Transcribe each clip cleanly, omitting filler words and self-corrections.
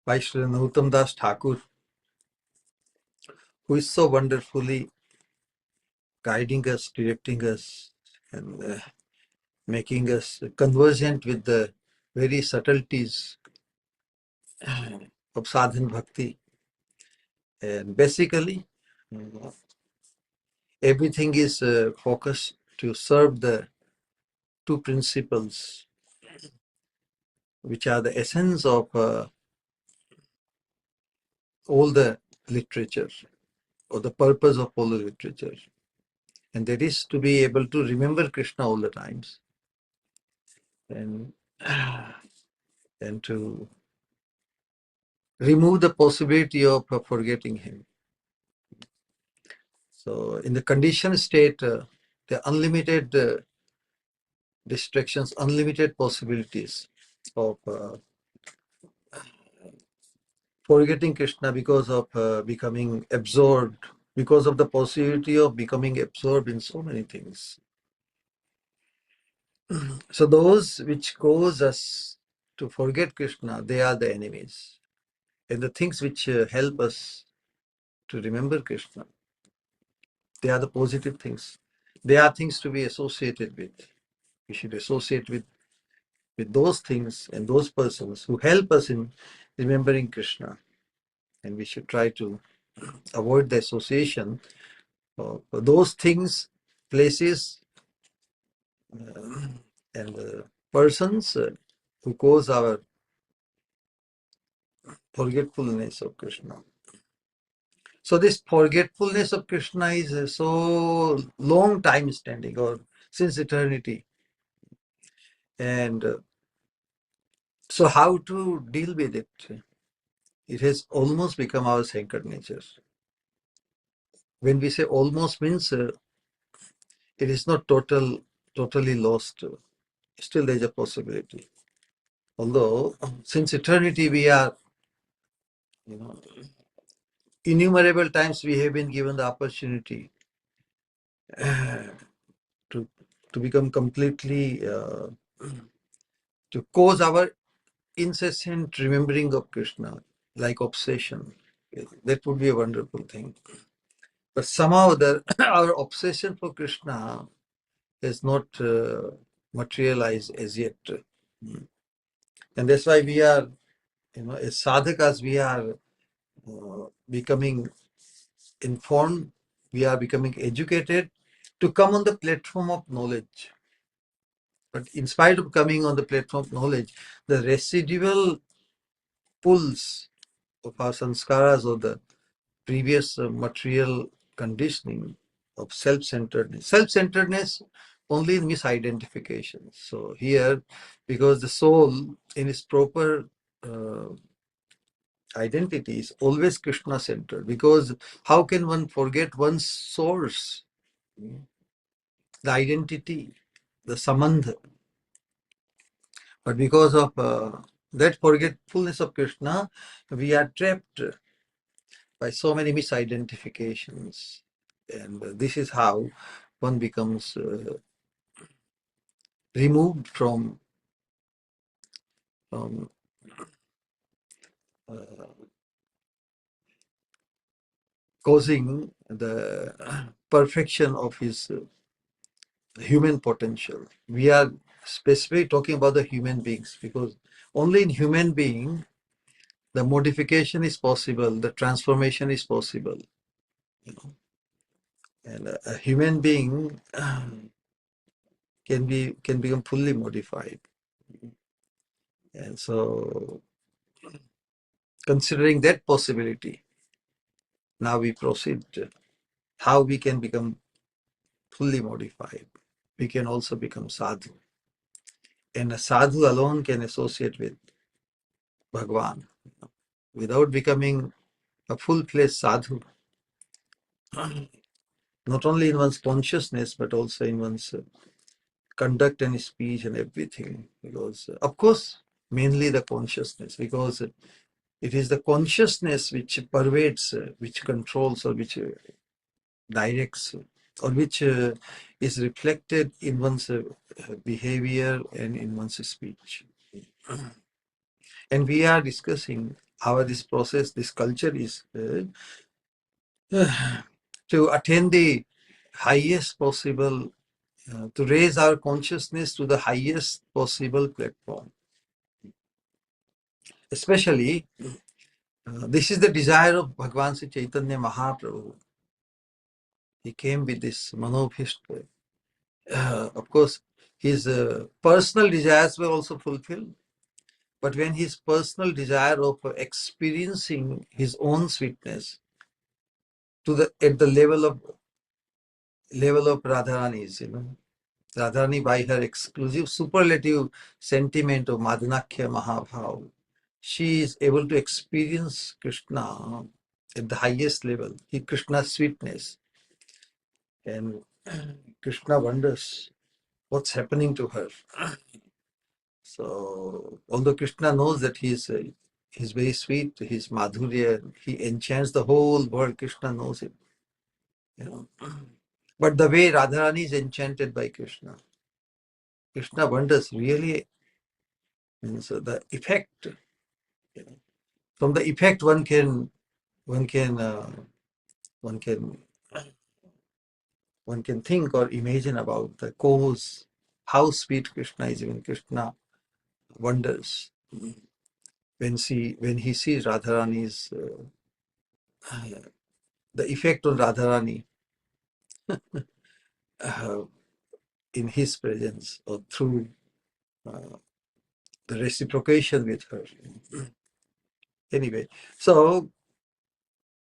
by Sri Nautam Das Thakur, who is so wonderfully guiding us, directing us, and making us conversant with the very subtleties of sadhana bhakti. And basically, everything is focused to serve the two principles, which are the essence of all the literature, or the purpose of all the literature. And that is to be able to remember Krishna all the times, and to remove the possibility of forgetting him. So in the conditioned state, the unlimited distractions, unlimited possibilities of forgetting Krishna because of becoming absorbed, because of the possibility of becoming absorbed in so many things. So those which cause us to forget Krishna, they are the enemies. And the things which help us to remember Krishna, they are the positive things. They are things to be associated with. We should associate with those things and those persons who help us in remembering Krishna. And we should try to avoid the association of those things, places, and persons who cause our forgetfulness of Krishna. So this forgetfulness of Krishna is so long time standing, or since eternity. And so how to deal with it? It has almost become our sacred nature. When we say almost, means it is not totally lost. Still there is a possibility. Although since eternity we are, innumerable times we have been given the opportunity to become completely, to cause our incessant remembering of Krishna, like obsession. That would be a wonderful thing. But somehow our obsession for Krishna has not materialized as yet. And that's why we are, as sadhakas, we are becoming informed, we are becoming educated to come on the platform of knowledge. But in spite of coming on the platform of knowledge, the residual pulls of our sanskaras, or the previous material conditioning of self-centeredness. Self-centeredness only in misidentification. So here, because the soul in its proper identity is always Krishna-centered, because how can one forget one's source, the identity, the samandha? But because of that forgetfulness of Krishna, we are trapped by so many misidentifications. And this is how one becomes removed from uh, causing the perfection of his human potential. We are specifically talking about the human beings, because only in human being the modification is possible, the transformation is possible. And a human being can become fully modified. And so, considering that possibility, now we proceed how we can become fully modified. We can also become sadhu. And a sadhu alone can associate with Bhagwan. Without becoming a full-fledged sadhu, not only in one's consciousness, but also in one's conduct and speech and everything. Because, of course, mainly the consciousness, because it is the consciousness which pervades, which controls, or which directs, or which is reflected in one's behavior and in one's speech. And we are discussing our this process, this culture is to attain the highest possible, to raise our consciousness to the highest possible platform. Especially, this is the desire of Bhagavan Sri Chaitanya Mahaprabhu. He came with this manobhishta. Of course, his personal desires were also fulfilled. But when his personal desire of experiencing his own sweetness to the at the level of Radharani's, Radharani by her exclusive superlative sentiment of Madhanakhya Mahabhav, she is able to experience Krishna at the highest level, Krishna's sweetness. And Krishna wonders what's happening to her. So, although Krishna knows that he's very sweet, he's Madhurya, he enchants the whole world, Krishna knows it. But the way Radharani is enchanted by Krishna, Krishna wonders really, so the effect, from the effect one can think or imagine about the cause, how sweet Krishna is. Even Krishna wonders when he sees Radharani's the effect on Radharani in his presence or through the reciprocation with her. Anyway, so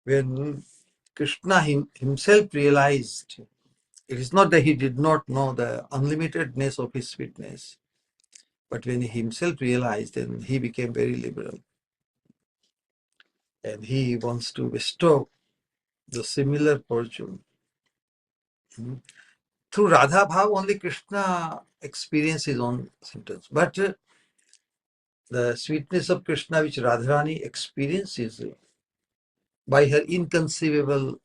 when Krishna himself realized, it is not that he did not know the unlimitedness of his sweetness, but when he himself realized, then he became very liberal. And he wants to bestow the similar fortune. Through Radha Bhav, only Krishna experienced his own symptoms. But the sweetness of Krishna which Radharani experiences by her inconceivable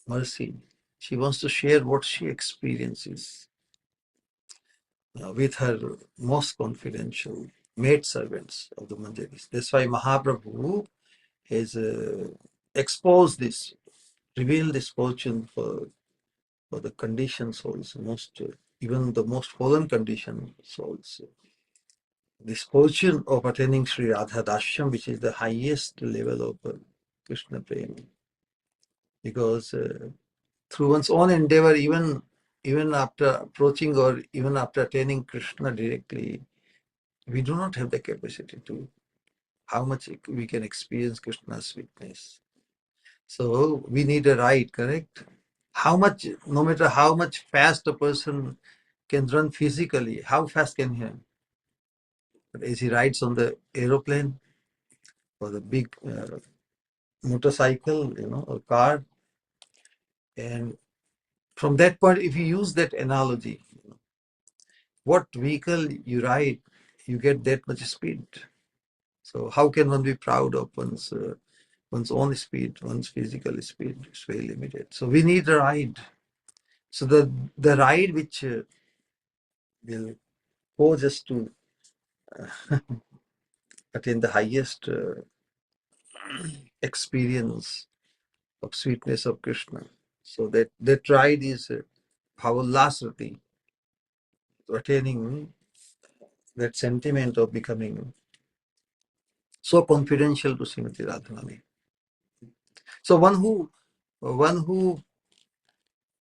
mercy, she wants to share what she experiences with her most confidential maidservants of the Manjaris. That's why Mahaprabhu has exposed this, revealed this fortune for the conditioned souls, even the most fallen conditioned souls. This fortune of attaining Sri Radha Dashyam, which is the highest level of Krishna Prema. Because through one's own endeavor, even after approaching or even after attaining Krishna directly, we do not have the capacity to how much we can experience Krishna's sweetness. So we need a ride, correct? No matter how much fast a person can run physically, how fast can he run? But as he rides on the aeroplane or the big motorcycle, or car, and from that point, if you use that analogy, what vehicle you ride, you get that much speed. So how can one be proud of one's own speed, one's physical speed? It's very limited. So we need a ride. So the ride which will cause us to attain the highest experience of sweetness of Krishna. So that ride is Bhavolasrati, attaining that sentiment of becoming so confidential to Srimati Radharani. So one who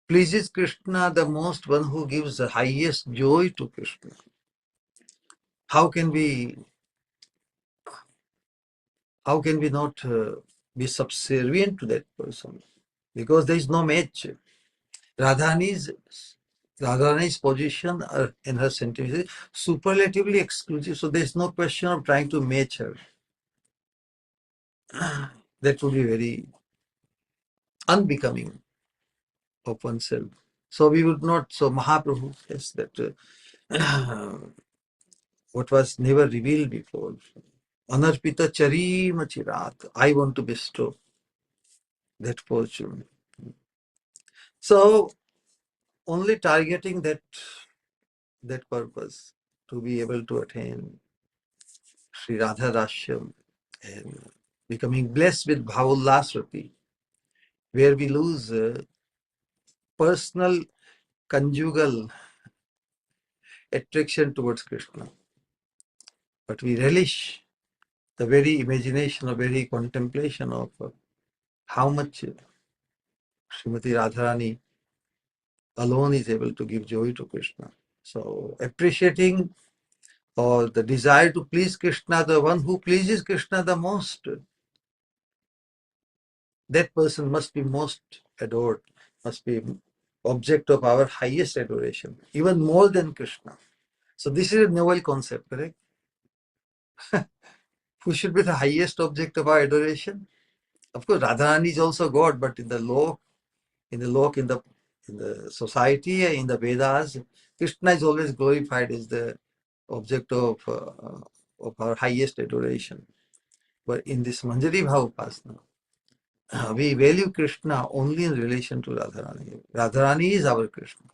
pleases Krishna the most, one who gives the highest joy to Krishna. How can we not be subservient to that person? Because there is no match. Radharani's position in her sentiment is superlatively exclusive, so there is no question of trying to match her. That would be very unbecoming of oneself. So we would not. So Mahaprabhu says that what was never revealed before. Anarpita charima chirat. I want to bestow that fortune. So only targeting that purpose, to be able to attain Sri Radha Rashyam, and becoming blessed with bhavullasrati, where we lose personal conjugal attraction towards Krishna, but we relish the very imagination or very contemplation of how much Srimati Radharani alone is able to give joy to Krishna. So appreciating or the desire to please Krishna, the one who pleases Krishna the most, that person must be most adored, must be object of our highest adoration, even more than Krishna. So this is a novel concept, correct? Who should be the highest object of our adoration? Of course, Radharani is also God, but in the law, in the society, in the Vedas, Krishna is always glorified as the object of our highest adoration. But in this Manjari Bhavapasana, we value Krishna only in relation to Radharani. Radharani is our Krishna.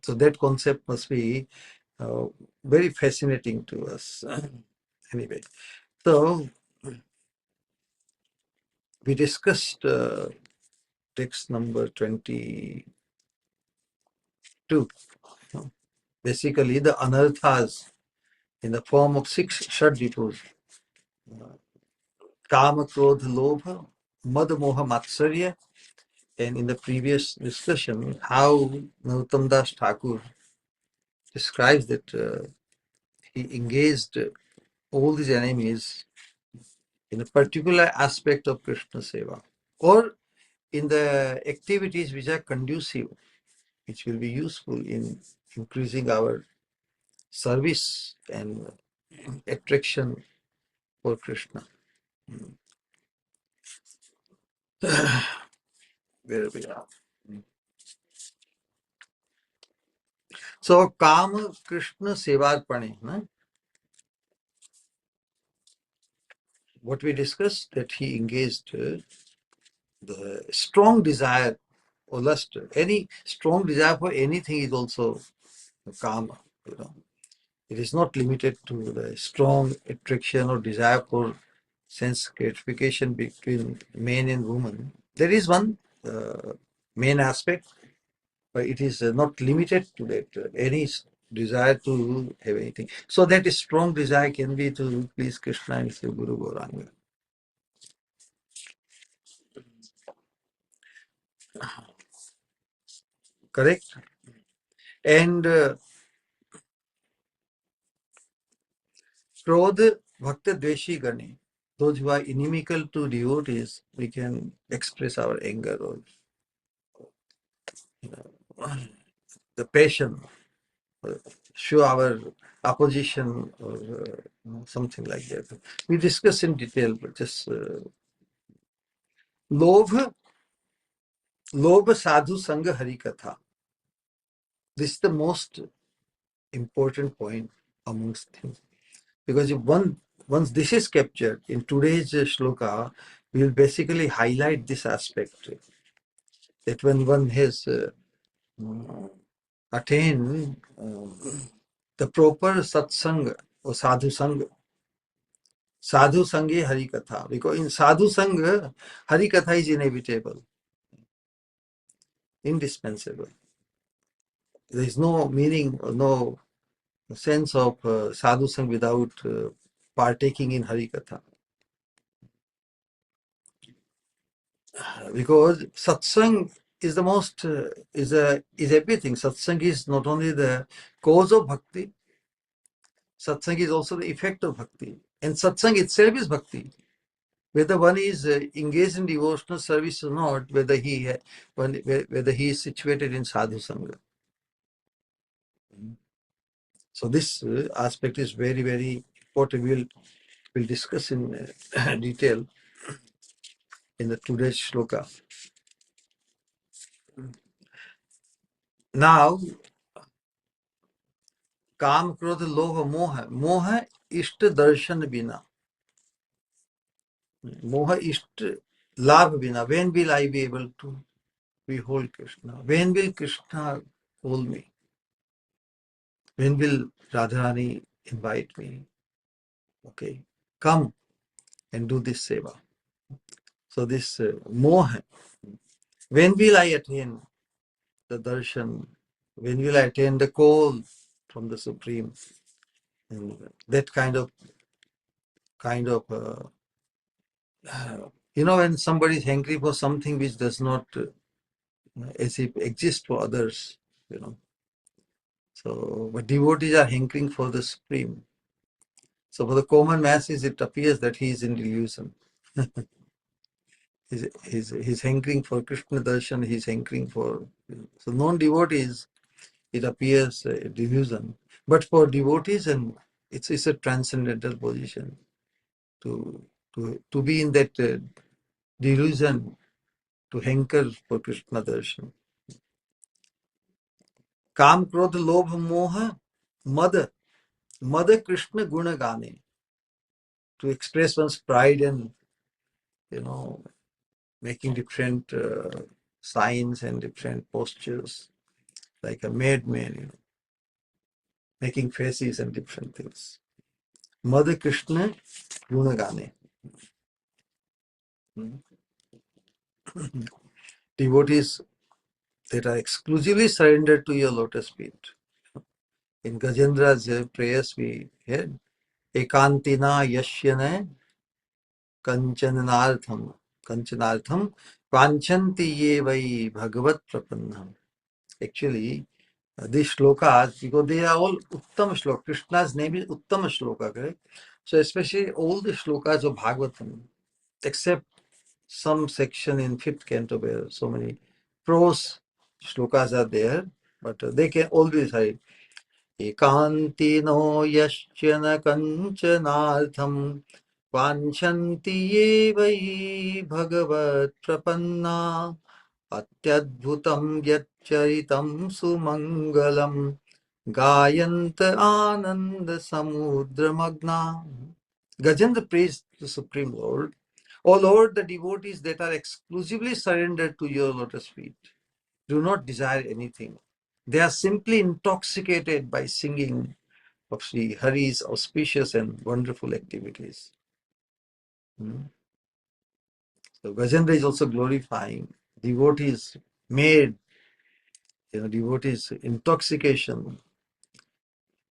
So that concept must be uh, very fascinating to us. Anyway, so we discussed text number 22. Basically, the anarthas in the form of 6 Shadripus. Kama, Krodha, Lobha, Mad, Moha, Matsarya. And in the previous discussion, how Narottam Das Thakur describes that he engaged all these enemies in a particular aspect of Krishna Seva, or in the activities which are conducive, which will be useful in increasing our service and attraction for Krishna. Where we are. So, Kama Krishna Sevarpane, no? What we discussed, that he engaged the strong desire or lust. Any strong desire for anything is also Kama, you know. It is not limited to the strong attraction or desire for sense gratification between man and woman. There is one main aspect, but it is not limited to that. Any desire to have anything. So that strong desire can be to please Krishna and Sri Guru Gauranga. Correct? And Krodha Bhakta Dveshi Gani, those who are inimical to devotees, we can express our anger or, you know, the passion, or show our opposition or something like that. We discuss in detail, but just Lobha, Lobha Sadhu Sangha Hari Katha. This is the most important point amongst things. Because if once this is captured in today's shloka, we will basically highlight this aspect, that when one has attained the proper satsang or sadhu sange hari katha, because in sadhu sangha, hari katha is inevitable, indispensable. There is no meaning or no sense of sadhu sang without partaking in hari katha. Because satsang is the most is everything. Satsang is not only the cause of bhakti, satsang is also the effect of bhakti, and satsang itself is bhakti. Whether one is engaged in devotional service or not, whether whether he is situated in sadhu sangha. So this aspect is very, very important. We'll discuss in detail in the today's shloka. Now, काम क्रोध लोभ मोह मोह इष्ट दर्शन बिना moha ishta labh bina. When will I be able to behold Krishna? When will Krishna hold me? When will Radharani invite me? Okay, come. and do this seva. So this moha, when will I attain the darshan? When will I attain the call from the Supreme? And that kind of when somebody is hankering for something which does not as if exist for others, So, but devotees are hankering for the Supreme. So for the common masses, it appears that he is in delusion. he's hankering for Krishna darshan, he's hankering for... So non-devotees, it appears a delusion. But for devotees, and it's a transcendental position to be in that delusion, to hanker for Krishna darshan. Kam, Krodha, Lobha, Moha, Mada Krishna Guna Gane. To express one's pride and, making different signs and different postures, like a madman, making faces and different things. Mother Krishna Gunagane. Devotees that are exclusively surrendered to your lotus feet. In Gajendra's prayers we heard, Ekantina Yashyana Kanchanartham Vanchanti Ye Vai Bhagavat Prapannam. Actually, these shlokas, because they are all Uttam Shloka. Krishna's name is Uttam Shloka, correct? So especially all the shlokas of Bhagavatam, except some section in 5th canto where so many prose shlokas are there, but they can always hide. Ekantino yasyana kanchanartham vanchanti ye vai bhagavat prapanna atyadbhutam yaccharitam sumangalam gayanta ananda samudramagna. Gajendra praised the Supreme Lord. O Lord, the devotees that are exclusively surrendered to your lotus feet do not desire anything. They are simply intoxicated by singing of Sri Hari's auspicious and wonderful activities. So Gajendra is also glorifying devotees made, devotees intoxication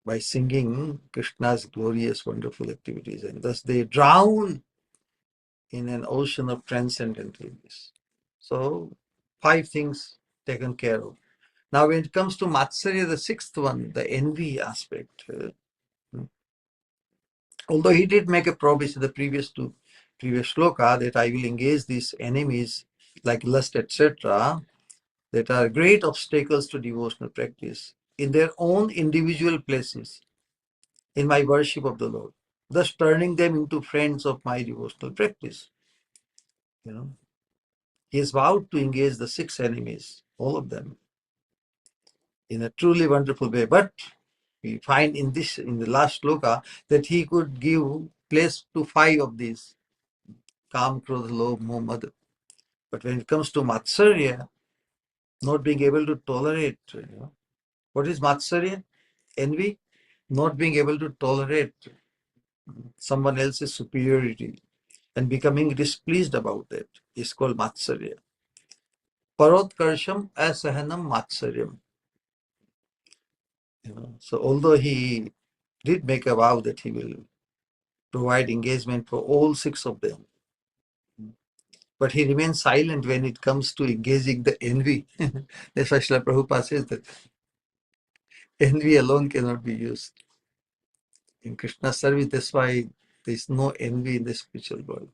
by singing Krishna's glorious, wonderful activities, and thus they drown in an ocean of transcendental bliss. So 5 things taken care of. Now when it comes to Matsarya, the 6th one, the envy aspect, although he did make a promise in the previous shloka that I will engage these enemies like lust, etc., that are great obstacles to devotional practice in their own individual places in my worship of the Lord, thus turning them into friends of my devotional practice. He has vowed to engage the 6 enemies, all of them, in a truly wonderful way. But we find in the last shloka, that he could give place to 5 of these: Kam, Krodha, Lobha, Moha, Mada. But when it comes to Matsarya, not being able to tolerate, what is Matsarya? Envy, not being able to tolerate someone else's superiority and becoming displeased about that is called Matsarya. Parotkarsham asahanam Matsaryam. So although he did make a vow that he will provide engagement for all 6 of them, but he remains silent when it comes to engaging the envy. That's why Srila Prabhupada says that envy alone cannot be used in Krishna's service. That's why there is no envy in the spiritual world.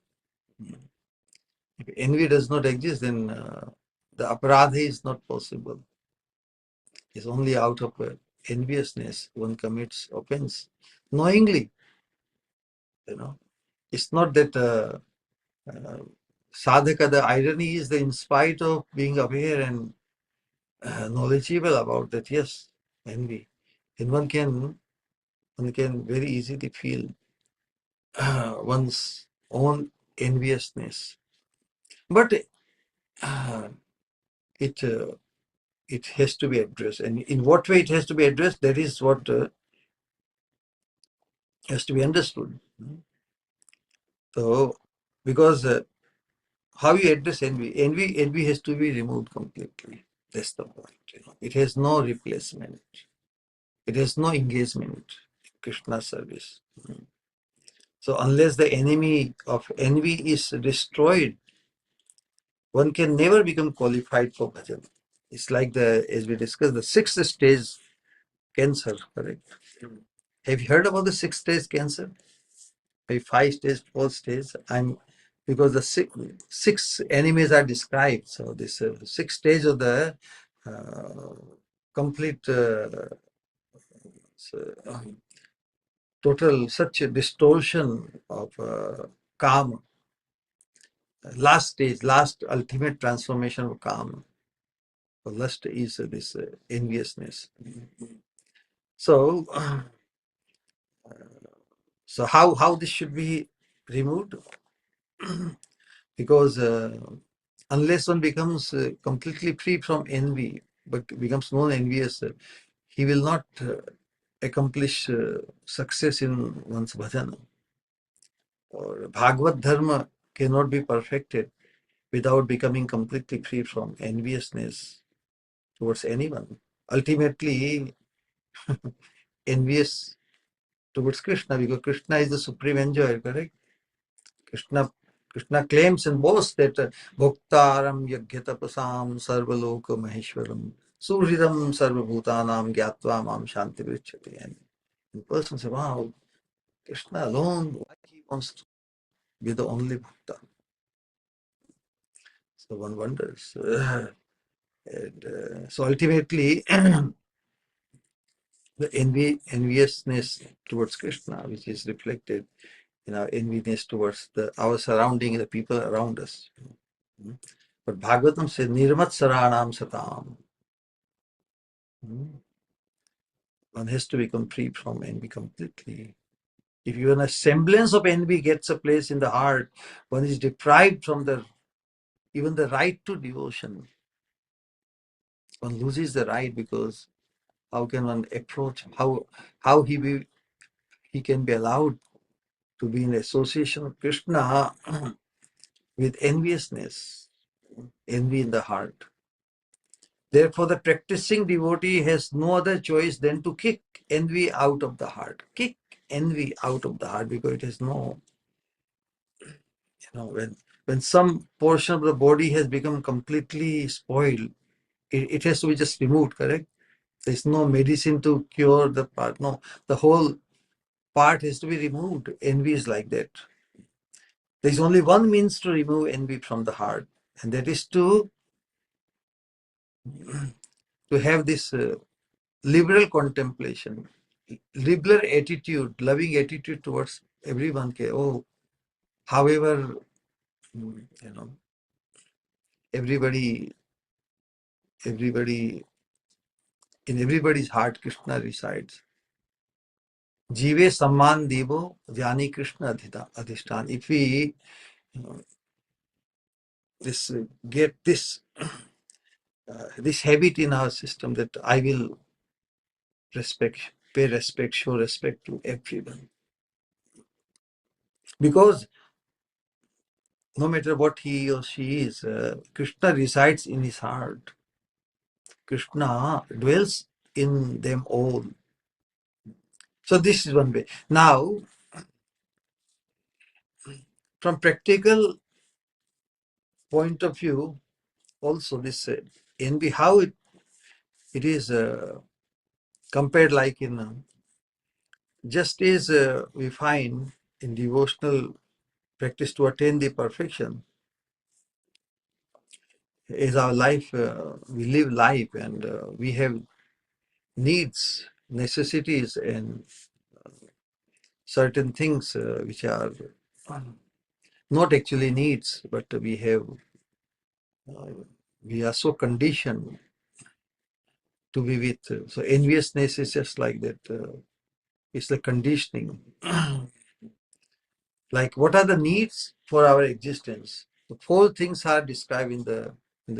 If envy does not exist, then the aparadha is not possible. It's only out of enviousness one commits offense knowingly. It's not that sadhaka, the irony is that in spite of being aware and knowledgeable about that, yes, envy, then one can very easily feel one's own enviousness. But it has to be addressed, and in what way it has to be addressed, that is what has to be understood. So, because how you address envy? Envy has to be removed completely. That's the point. It has no replacement. It has no engagement in Krishna service. So unless the enemy of envy is destroyed, one can never become qualified for bhajan. It's like as we discussed, the sixth stage cancer, correct? Have you heard about the sixth stage cancer? Maybe five stage, four stage. Because the six enemies are described. So this sixth stage of the uh, complete so, total such a distortion of calm. Last stage, last ultimate transformation of calm. The lust is this enviousness. So, so how this should be removed? Because unless one becomes completely free from envy, but becomes non-envious, he will not accomplish success in one's bhajana. Or Bhagavad Dharma cannot be perfected without becoming completely free from enviousness towards anyone. Ultimately, envious towards Krishna, because Krishna is the supreme enjoyer, correct? Krishna claims and boasts that Bhoktaram Yaghyatapasam Sarvaloka Maheshwaram Suhridam Sarvabhutanam Gyatva Mam Shanti Vrichati. And the person says, wow, Krishna alone, why he wants to be the only Bhakta? So one wonders. So ultimately, the enviousness towards Krishna, which is reflected in our enviness towards our surrounding, the people around us. But Bhagavatam says, Nirmat Saranam Satam. One has to become free from envy completely. If even a semblance of envy gets a place in the heart, one is deprived from even the right to devotion. One loses the right, because how can one approach, how he can be allowed to be in association with Krishna with enviousness, envy in the heart. Therefore, the practicing devotee has no other choice than to kick envy out of the heart. Kick envy out of the heart, because it has no, when some portion of the body has become completely spoiled, it has to be just removed, correct? There's no medicine to cure the part. No, the whole part has to be removed. Envy is like that. There's only one means to remove envy from the heart, and that is to have this liberal contemplation, liberal attitude, loving attitude towards everyone. Oh, however, everybody, in everybody's heart, Krishna resides. Jive Samman Devo Jnani Krishna Adhishtan. If we get this habit in our system, that I will pay respect, show respect to everyone. Because no matter what he or she is, Krishna resides in his heart. Krishna dwells in them all. So this is one way. Now, from practical point of view, also this envy, how it is compared, like in just as we find in devotional practice to attain the perfection, is our life, we live life, and we have needs, necessities, and certain things which are not actually needs, but we are so conditioned to be with. So enviousness is just like that. It's the conditioning. Like, what are the needs for our existence? The four things are described in the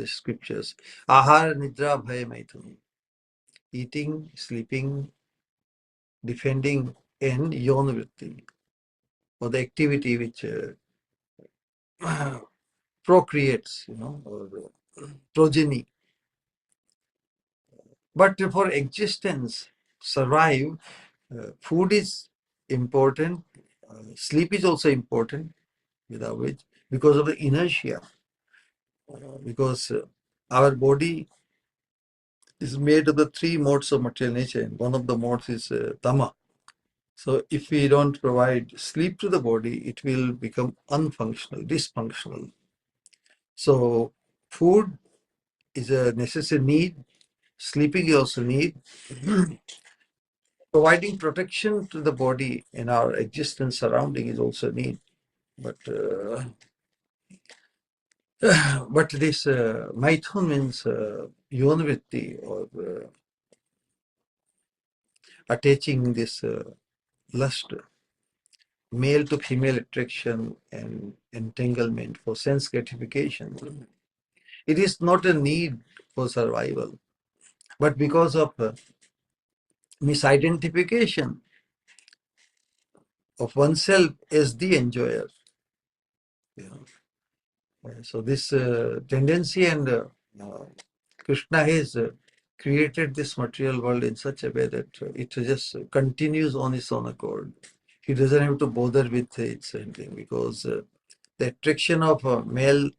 scriptures: ahara, nidra, bhaya, maithun. Eating, sleeping, defending, and yonavritti, or the activity which procreates, or progeny. But for existence, survive, food is important, sleep is also important, without which, because of the inertia, because our body is made of the three modes of material nature, and one of the modes is tama. So if we don't provide sleep to the body, it will become unfunctional, dysfunctional. So food is a necessary need, sleeping is also need. Providing protection to the body and our existence surrounding is also need. But but this maithun means yonavritti, or attaching this lust, male to female attraction and entanglement for sense gratification. It is not a need for survival, but because of misidentification of oneself as the enjoyer. You know. So this tendency, and Krishna has created this material world in such a way that it just continues on its own accord. He doesn't have to bother with its ending, because the attraction of male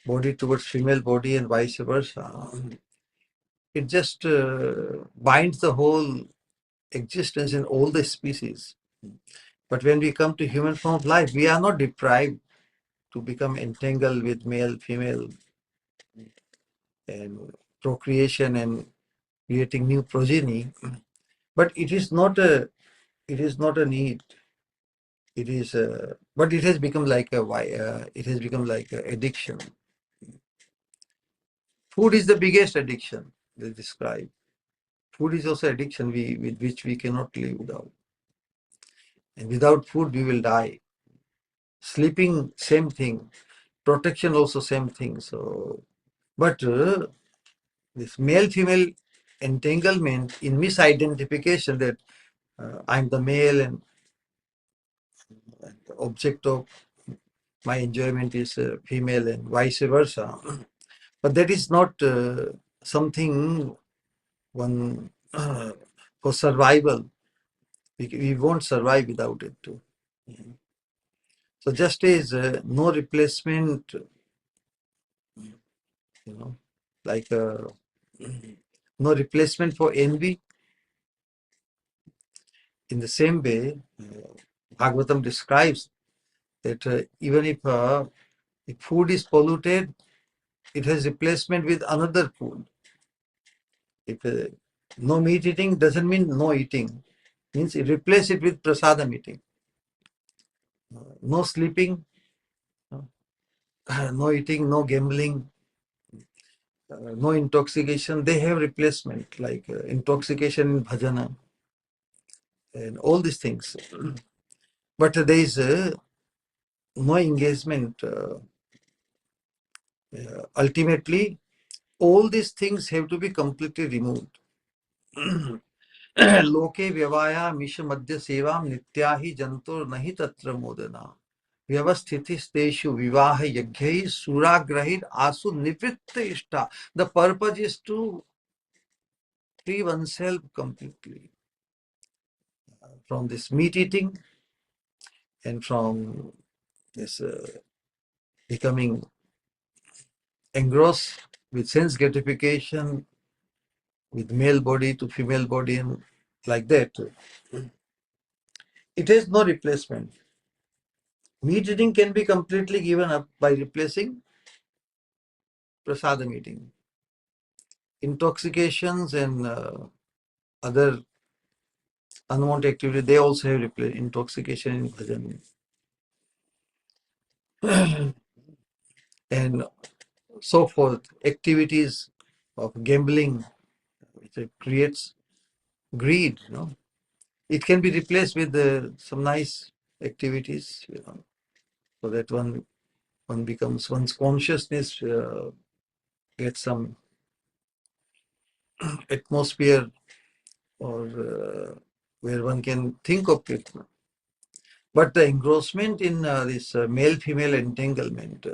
body towards female body and vice versa, it just binds the whole existence in all the species. But when we come to human form of life, we are not deprived to become entangled with male, female, and procreation and creating new progeny. But it is not a need. It is but it has become like it has become like a addiction. Food is the biggest addiction they describe. Food is also addiction with which we cannot live without. And without food we will die. Sleeping, same thing. Protection, also same thing. So, but this male-female entanglement in misidentification that I'm the male and the object of my enjoyment is female and vice versa. But that is not something one for survival. We won't survive without it too. So just as no replacement, like no replacement for envy, in the same way, Bhagavatam describes that even if food is polluted, it has replacement with another food. If no meat eating doesn't mean no eating, means it replace it with prasadam eating. No sleeping, no eating, no gambling, no intoxication. They have replacement, like intoxication in bhajana and all these things. But there is no engagement. Ultimately, all these things have to be completely removed. Loke vyavaya misha madhya sevam nitya hi jantur nahi tatra modana. Vyavasthitisteshu vivaha yagyai suragrahir asu nivritta ishta. The purpose is to free oneself completely from this meat eating and from this becoming engrossed with sense gratification, with male body to female body, and like that. It has no replacement. Meat eating can be completely given up by replacing prasadam eating. Intoxications and other unwanted activity, they also have replaced intoxication in bhajan. And so forth. Activities of gambling, which creates greed, It can be replaced with some nice activities, so that one becomes, one's consciousness gets some atmosphere, or where one can think of it. But the engrossment in this male-female entanglement,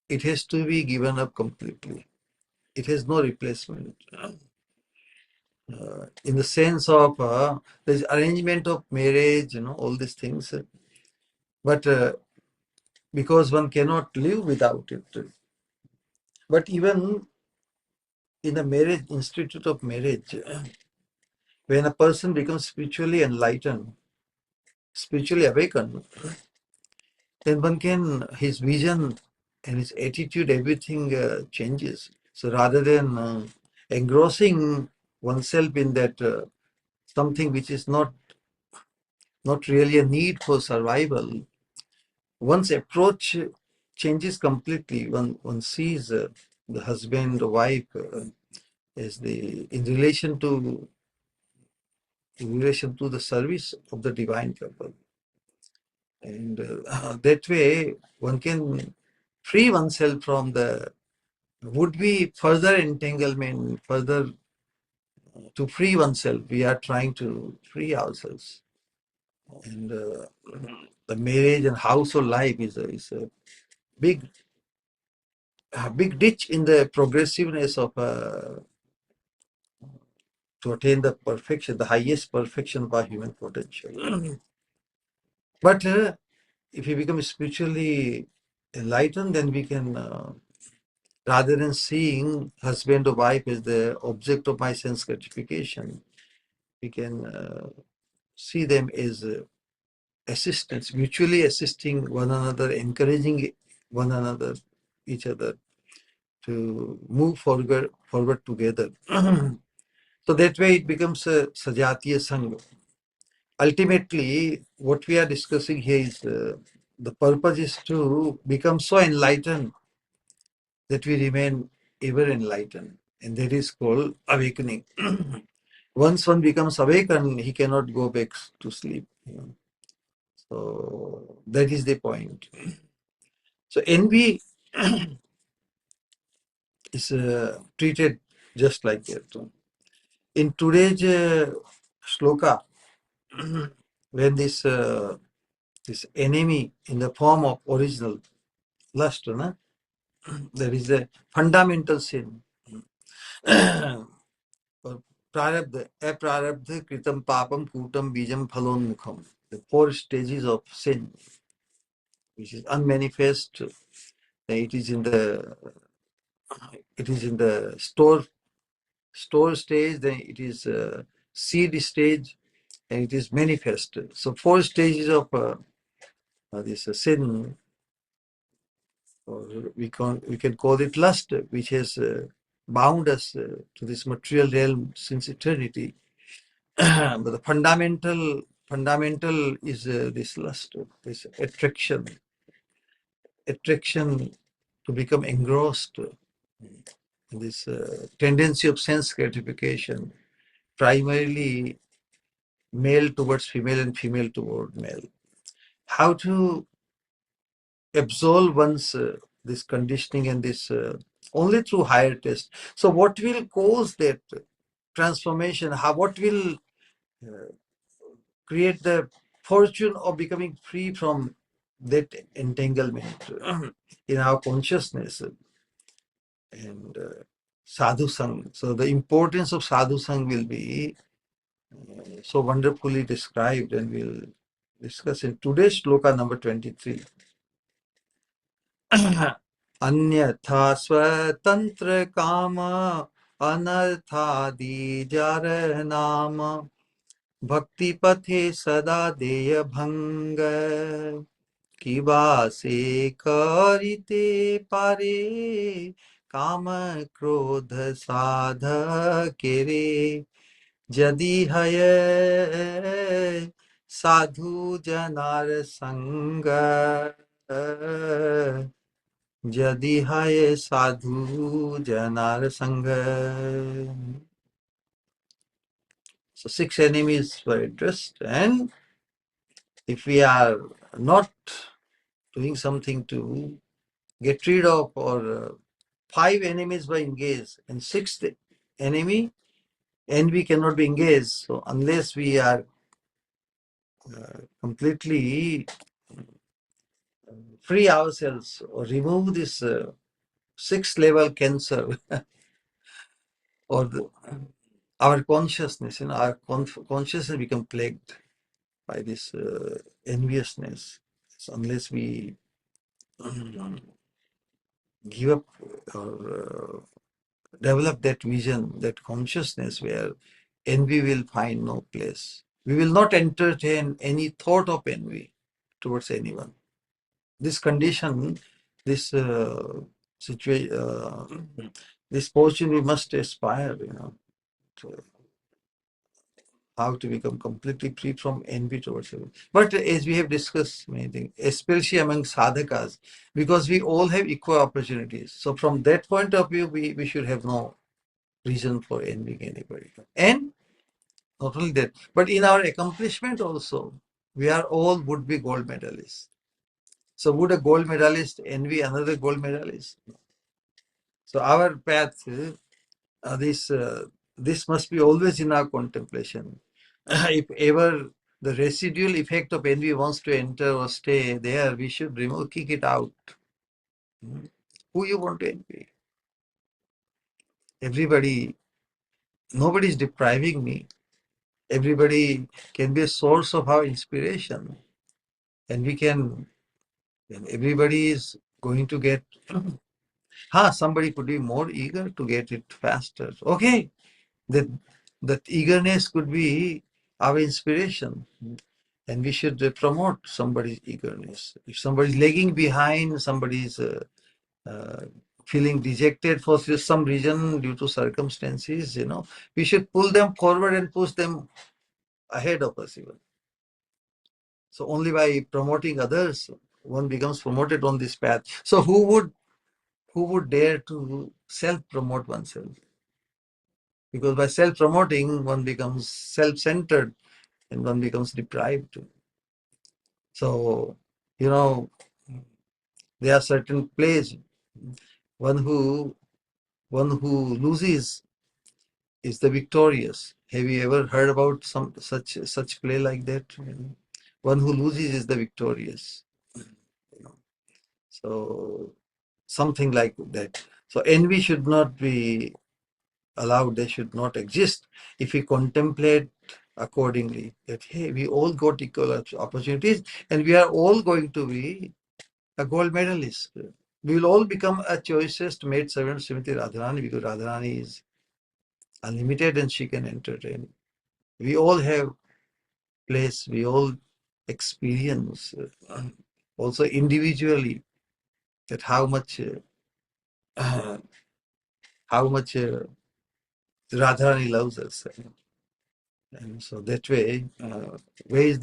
it has to be given up completely. It has no replacement. In the sense of this arrangement of marriage, all these things. But because one cannot live without it. But even in the marriage, institute of marriage, when a person becomes spiritually enlightened, spiritually awakened, then his vision and his attitude, everything changes. So rather than engrossing oneself in that something which is not really a need for survival, one's approach changes completely. One sees the husband, the wife as in relation to the service of the divine couple. And that way, one can free oneself from the would-be further entanglement, further to free oneself. We are trying to free ourselves. And the marriage and household life is a big, big ditch in the progressiveness of to attain the perfection, the highest perfection of our human potential. But if we become spiritually enlightened, then we can, rather than seeing husband or wife as the object of my sense gratification, we can see them as assistants, mutually assisting one another, encouraging one another, each other to move forward together. So that way it becomes a Sajatiya Sangha. Ultimately, what we are discussing here is the purpose is to become so enlightened that we remain ever enlightened. And that is called awakening. Once one becomes awakened, he cannot go back to sleep. So that is the point. So envy is treated just like that. In today's Sloka, when this enemy in the form of original lust, there is a fundamental sin. Prarabdha, aprarabdha, kritam papam, kutam, bijam, phalonmukham. The four stages of sin, which is unmanifest. It is in the store stage. Then it is seed stage, and it is manifest. So four stages of this sin, or we can call it lust, which has bound us to this material realm since eternity. But the fundamental is this lust, this attraction to become engrossed in this tendency of sense gratification, primarily male towards female and female toward male. How to absolve one's this conditioning and this only through higher test. So what will cause that transformation? What will create the fortune of becoming free from that entanglement in our consciousness? And sadhu sang. So the importance of sadhu sang will be so wonderfully described, and we'll discuss in today's shloka number 23. अन्यथा स्वतंत्र काम अनर्थादि jar नाम भक्ति पथे सदा देय भंग किबासे करिते पारे काम क्रोध साध केरे यदि हय साधु जनार संग यदि हय साधु जनार संग. So 6 enemies were addressed, and if we are not doing something to get rid of, or 5 enemies were engaged, and 6th enemy, envy, cannot be engaged. So unless we are completely free ourselves or remove this sixth level cancer or our consciousness, our consciousness become plagued by this enviousness. So unless we give up or develop that vision, that consciousness where envy will find no place. We will not entertain any thought of envy towards anyone. This condition, this situation, this portion we must aspire, to how to become completely free from envy towards everyone. But as we have discussed many things, especially among sadhakas, because we all have equal opportunities. So from that point of view, we should have no reason for envying anybody. And not only that, but in our accomplishment also, we are all would be gold medalists. So would a gold medalist envy another gold medalist? So our path, this must be always in our contemplation. If ever the residual effect of envy wants to enter or stay there, we should remove, kick it out. Who you want to envy? Everybody, nobody is depriving me. Everybody can be a source of our inspiration, and we can. And everybody is going to get. Somebody could be more eager to get it faster. Okay, that eagerness could be our inspiration, and we should promote somebody's eagerness. If somebody is lagging behind, somebody is uh, feeling dejected for some reason due to circumstances, we should pull them forward and push them ahead of us even. So only by promoting others, one becomes promoted on this path. So who would dare to self-promote oneself? Because by self-promoting, one becomes self-centered and one becomes deprived. So, there are certain plays. One who loses is the victorious. Have you ever heard about some such play like that? One who loses is the victorious. So something like that. So envy should not be allowed. They should not exist. If we contemplate accordingly, that hey, we all got equal opportunities, and we are all going to be a gold medalist. We will all become a choicest maid servant Srimati Radharani, because Radharani is unlimited and she can entertain. We all have place, we all experience also individually that how much Radharani loves us. And so that way, where is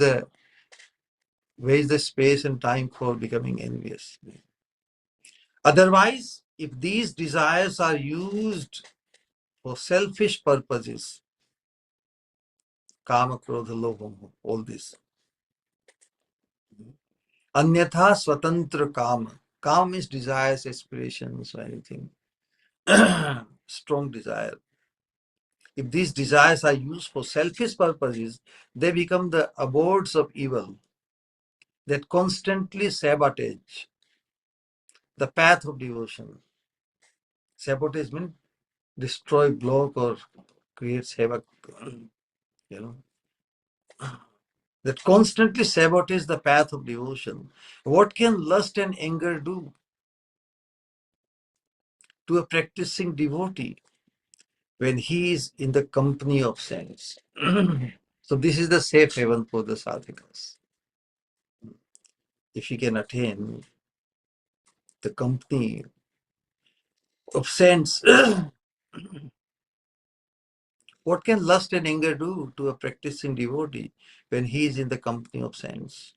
the space and time for becoming envious? Otherwise, if these desires are used for selfish purposes, kama, krodha, lobha, all this. Anyatha swatantra kama. Kama means desires, aspirations, or anything. Strong desire. If these desires are used for selfish purposes, they become the abodes of evil that constantly sabotage the path of devotion. Sabotage means destroy, block, or creates havoc. You know. That constantly sabotage the path of devotion. What can lust and anger do to a practicing devotee when he is in the company of saints? So this is the safe haven for the sadhakas. If he can attain the company of saints, what can lust and anger do to a practicing devotee when he is in the company of saints?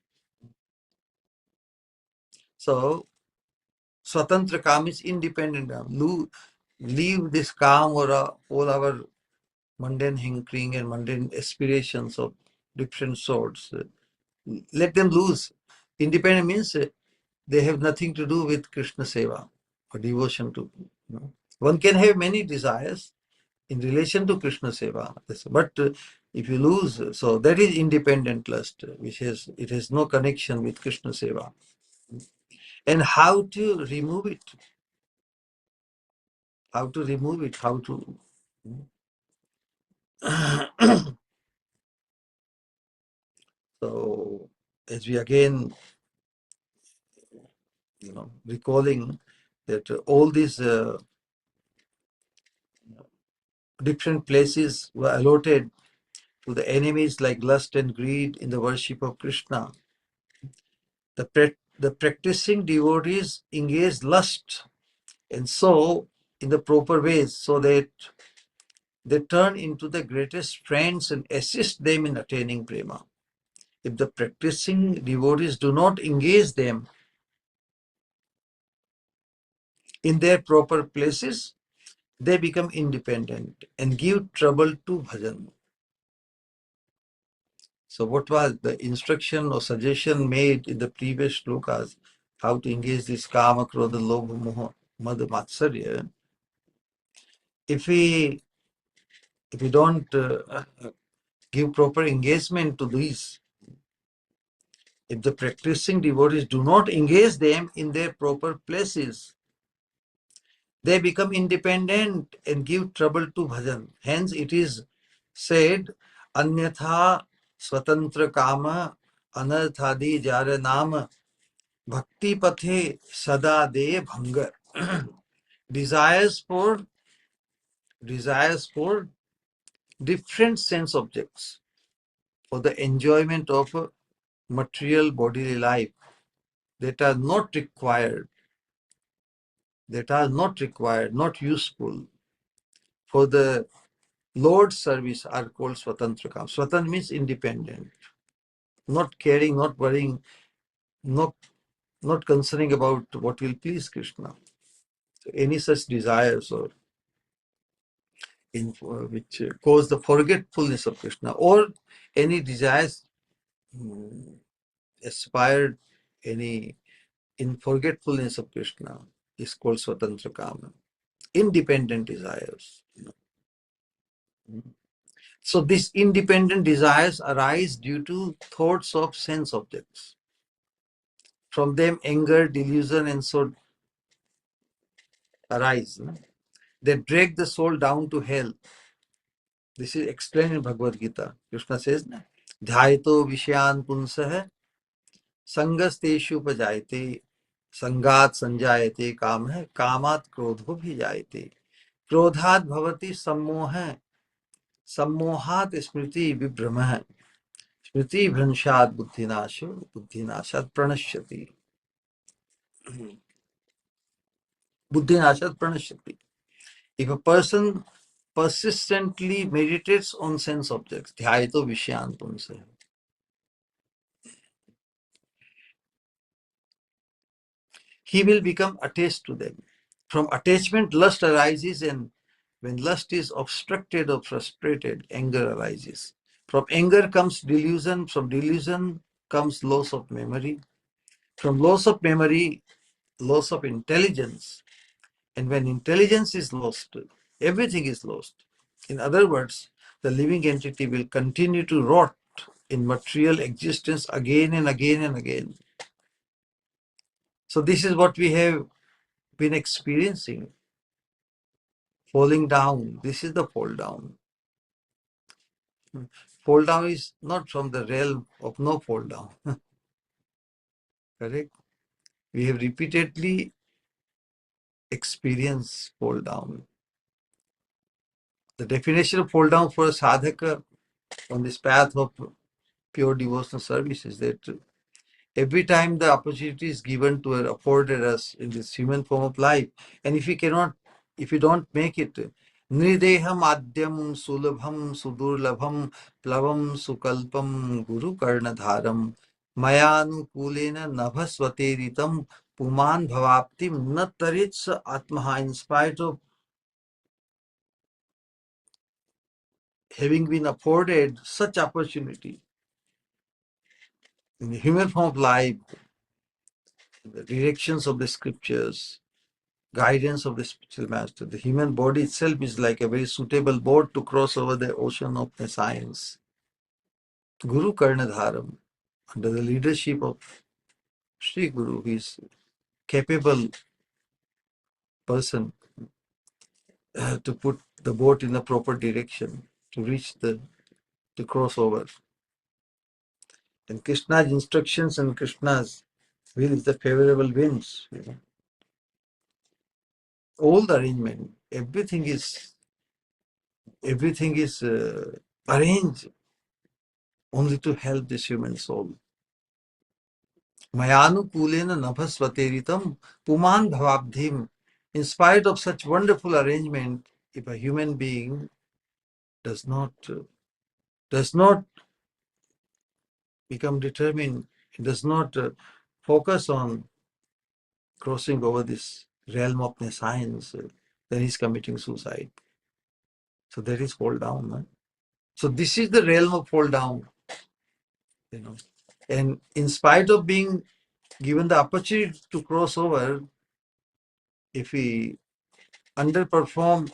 So Swatantra Kam is independent. Leave this calm or all our mundane hankering and mundane aspirations of different sorts. Let them loose. Independent means they have nothing to do with Krishna Seva or devotion to. One can have many desires in relation to Krishna Seva. But if you lose, so that is independent lust, it has no connection with Krishna Seva. And how to remove it? How to remove it? How to... So, as we again, recalling that all these different places were allotted to the enemies like lust and greed in the worship of Krishna. The practicing devotees engage lust, and so in the proper ways, so that they turn into the greatest friends and assist them in attaining prema. If the practicing devotees do not engage them in their proper places, they become independent and give trouble to bhajan. So what was the instruction or suggestion made in the previous shlokas, how to engage this kama, krodha, lobha, moha, mada, matsarya? If we don't give proper engagement to these, if the practicing devotees do not engage them in their proper places, they become independent and give trouble to bhajan. Hence it is said, anyatha swatantra kama anarthadi jara nama bhakti pathe sada de bhangar. desires for different sense objects, for the enjoyment of a material bodily life that are not required, not useful for the Lord's service, are called Swatantra Kam. Swatan means independent, not caring, not worrying, not concerning about what will please Krishna. So any such desires or which cause the forgetfulness of Krishna, or any desires aspired any in forgetfulness of Krishna, is called Swatantra Kama. Independent desires. So these independent desires arise due to thoughts of sense objects. From them anger, delusion and so arise. They drag the soul down to hell. This is explained in Bhagavad Gita. Krishna says, Dhyaito Vishyan Punsah Sangasteshu Pajayate Sangat Sanjayate Kam hai Kamat Krodho bhi jayate Krodhat Bhavati Sammoha Sammohat Smriti Vibhrama Smriti Bhranshad Buddhinasho Buddhinashad Pranashyati Buddhinashad Pranashyati. If a person persistently meditates on sense objects, Dhyaito Vishyan Punsah, he will become attached to them. From attachment, lust arises, and when lust is obstructed or frustrated, anger arises. From anger comes delusion, from delusion comes loss of memory, from loss of memory, loss of intelligence. And when intelligence is lost, everything is lost. In other words, the living entity will continue to rot in material existence again and again and again. So this is what we have been experiencing. Falling down. This is the fall down. Fall down is not from the realm of no fall down. Correct? We have repeatedly experienced fall down. The definition of fall down for a sadhaka on this path of pure devotional service is that every time the opportunity is given to afforded us in this human form of life, and if we don't make it, nrideham adyam sulabham sudurlabham plavam sukalpam guru karnadharam mayanukulena nabhasvateritam puman bhavaptim natarits atmaha. In spite of having been afforded such opportunity in the human form of life, the directions of the scriptures, guidance of the spiritual master. The human body itself is like a very suitable boat to cross over the ocean of the science. Guru Karnadharam, under the leadership of Sri Guru, he is capable person to put the boat in the proper direction to reach to cross over. And Krishna's instructions and Krishna's will is the favorable winds. All the arrangement, everything is arranged only to help this human soul. Mayanu kulena nabhasvateritam puman bhavabdhim. In spite of such wonderful arrangement, if a human being does not become determined, does not focus on crossing over this realm of the science, then he's committing suicide. So that is fall down. No? So this is the realm of fall down. And in spite of being given the opportunity to cross over, if we underperform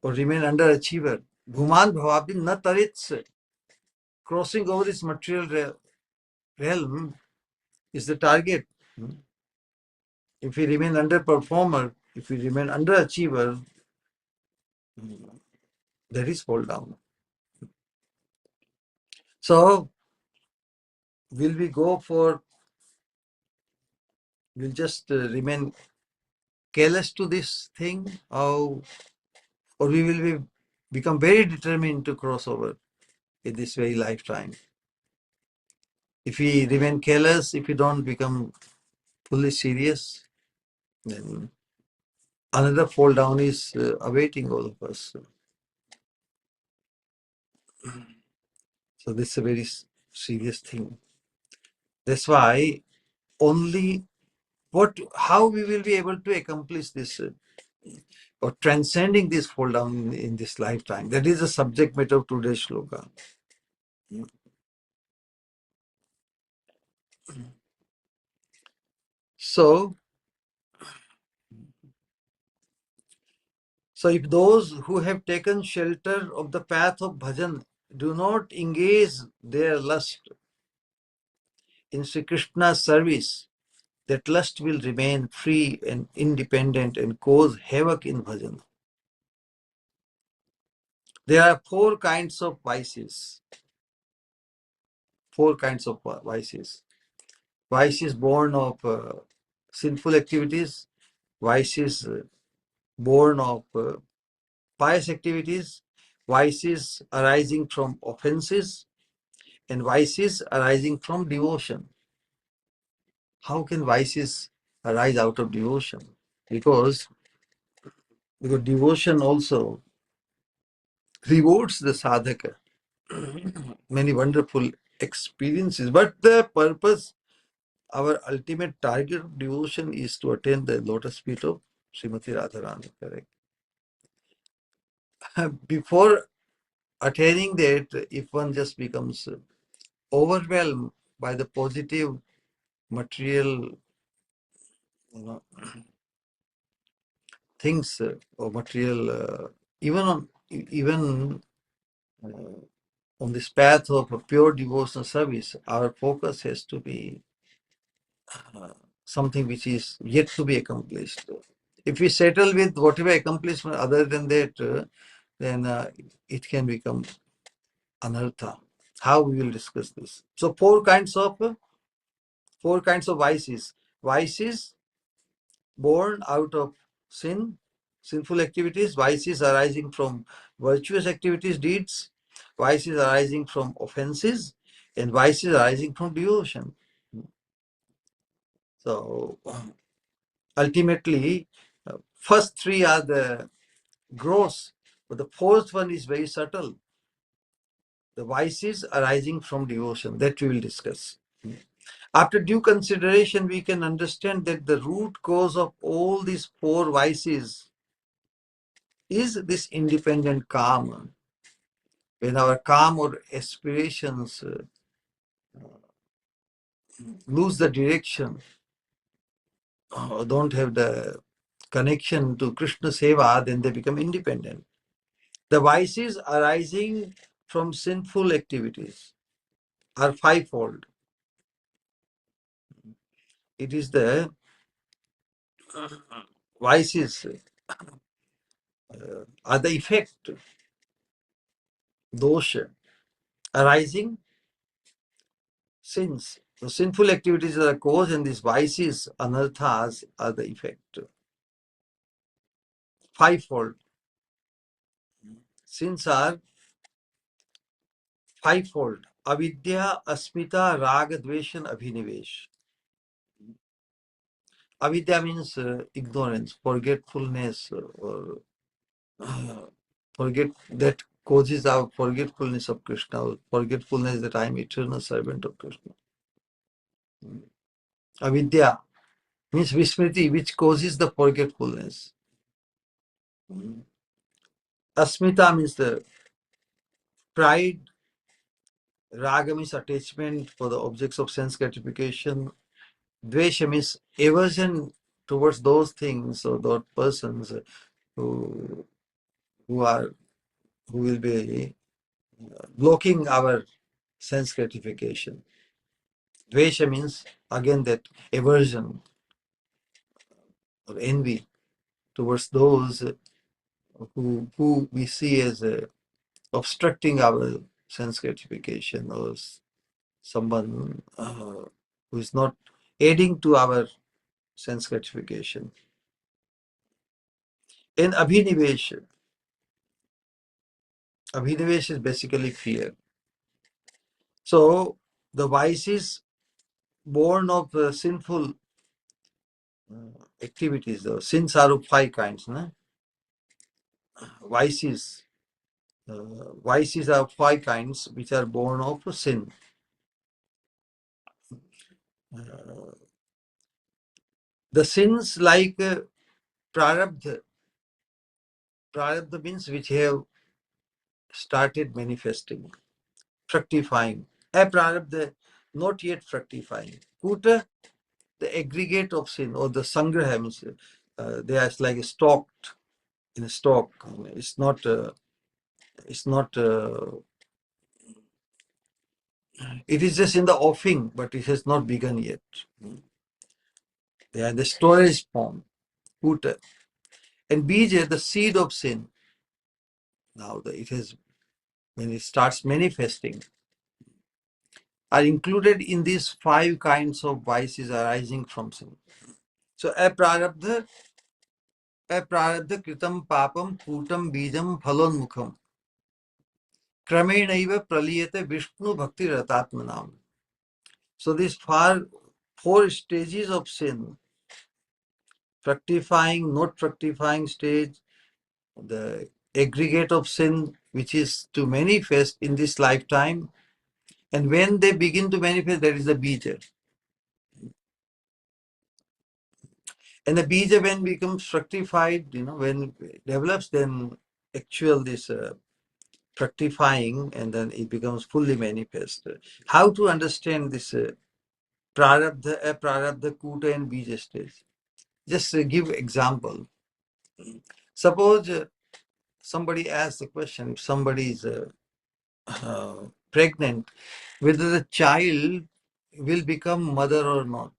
or remain underachiever, Bhuman Bhavabhin na tarits, crossing over this material realm is the target. If we remain underperformer, if we remain underachiever, that is fall down. So, will we we'll just remain careless to this thing, or we will become very determined to cross over in this very lifetime? If we remain careless, if we don't become fully serious, then another fall down is awaiting all of us. So this is a very serious thing. That's why only how we will be able to accomplish this or transcending this fall down in this lifetime. That is the subject matter of today's sloka. So if those who have taken shelter of the path of bhajan do not engage their lust in Sri Krishna's service, that lust will remain free and independent and cause havoc in bhajan. There are four kinds of vices. Four kinds of vices. Vices born of sinful activities, vices born of pious activities, vices arising from offenses, and vices arising from devotion. How can vices arise out of devotion? Because devotion also rewards the sadhaka many wonderful experiences, but the purpose, our ultimate target of devotion is to attain the lotus feet of Srimati Radharani, correct? Before attaining that, if one just becomes overwhelmed by the positive material things or material, even on this path of a pure devotional service, our focus has to be something which is yet to be accomplished. If we settle with whatever accomplishment other than that, then it can become anartha. How we will discuss this? So four kinds of vices. Vices born out of sinful activities, vices arising from virtuous activities, deeds, vices arising from offenses, and vices arising from devotion. So ultimately, first three are the gross, but the fourth one is very subtle. The vices arising from devotion, that we will discuss. After due consideration, we can understand that the root cause of all these four vices is this independent calm. When our calm or aspirations lose the direction, don't have the connection to Krishna Seva, then they become independent. The vices arising from sinful activities are fivefold. It is the vices are the effect, dosha, arising sins. The sinful activities are the cause, and these vices, anarthas, are the effect. Fivefold. Sins are fivefold. Avidya, asmita, raga, dvesha, abhinivesh. Avidya means ignorance, forgetfulness, or forget that causes our forgetfulness of Krishna, or forgetfulness that I am eternal servant of Krishna. Avidya means vismriti, which causes the forgetfulness. Asmita means the pride. Raga means attachment for the objects of sense gratification. Dvesha means aversion towards those things or those persons who are who will be blocking our sense gratification. Dvesha means again that aversion or envy towards those who we see as obstructing our sense gratification, or someone who is not aiding to our sense gratification. In Abhinivesh, Abhinivesh is basically fear. So the vices born of sinful activities, the sins are of five kinds. No? Vices, vices are five kinds which are born of sin. The sins like prarabdha, prarabdha means which have started manifesting, fructifying. Aprarabdha, not yet fructifying. Kuta, the aggregate of sin, or the sangraha means they are like stocked in a stock. It's not. It's not. It is just in the offing, but it has not begun yet. They are the storage form. Kuta and bija, the seed of sin. Now it has, when it starts manifesting, are included in these five kinds of vices arising from sin. So aprarabdha kritam papam kutam bijam phalonmukham kramenaiva praliyate Vishnu bhakti ratatmanam. So these four stages of sin: fructifying, not fructifying stage, the aggregate of sin which is to manifest in this lifetime, and when they begin to manifest, that is the bija. And the bija, when becomes fructified, when it develops, then actual this fructifying, and then it becomes fully manifest. How to understand this prarabdha, aprarabdha, kuta and bija stage? Just give example. Suppose somebody asks the question, if somebody is pregnant, whether the child will become mother or not.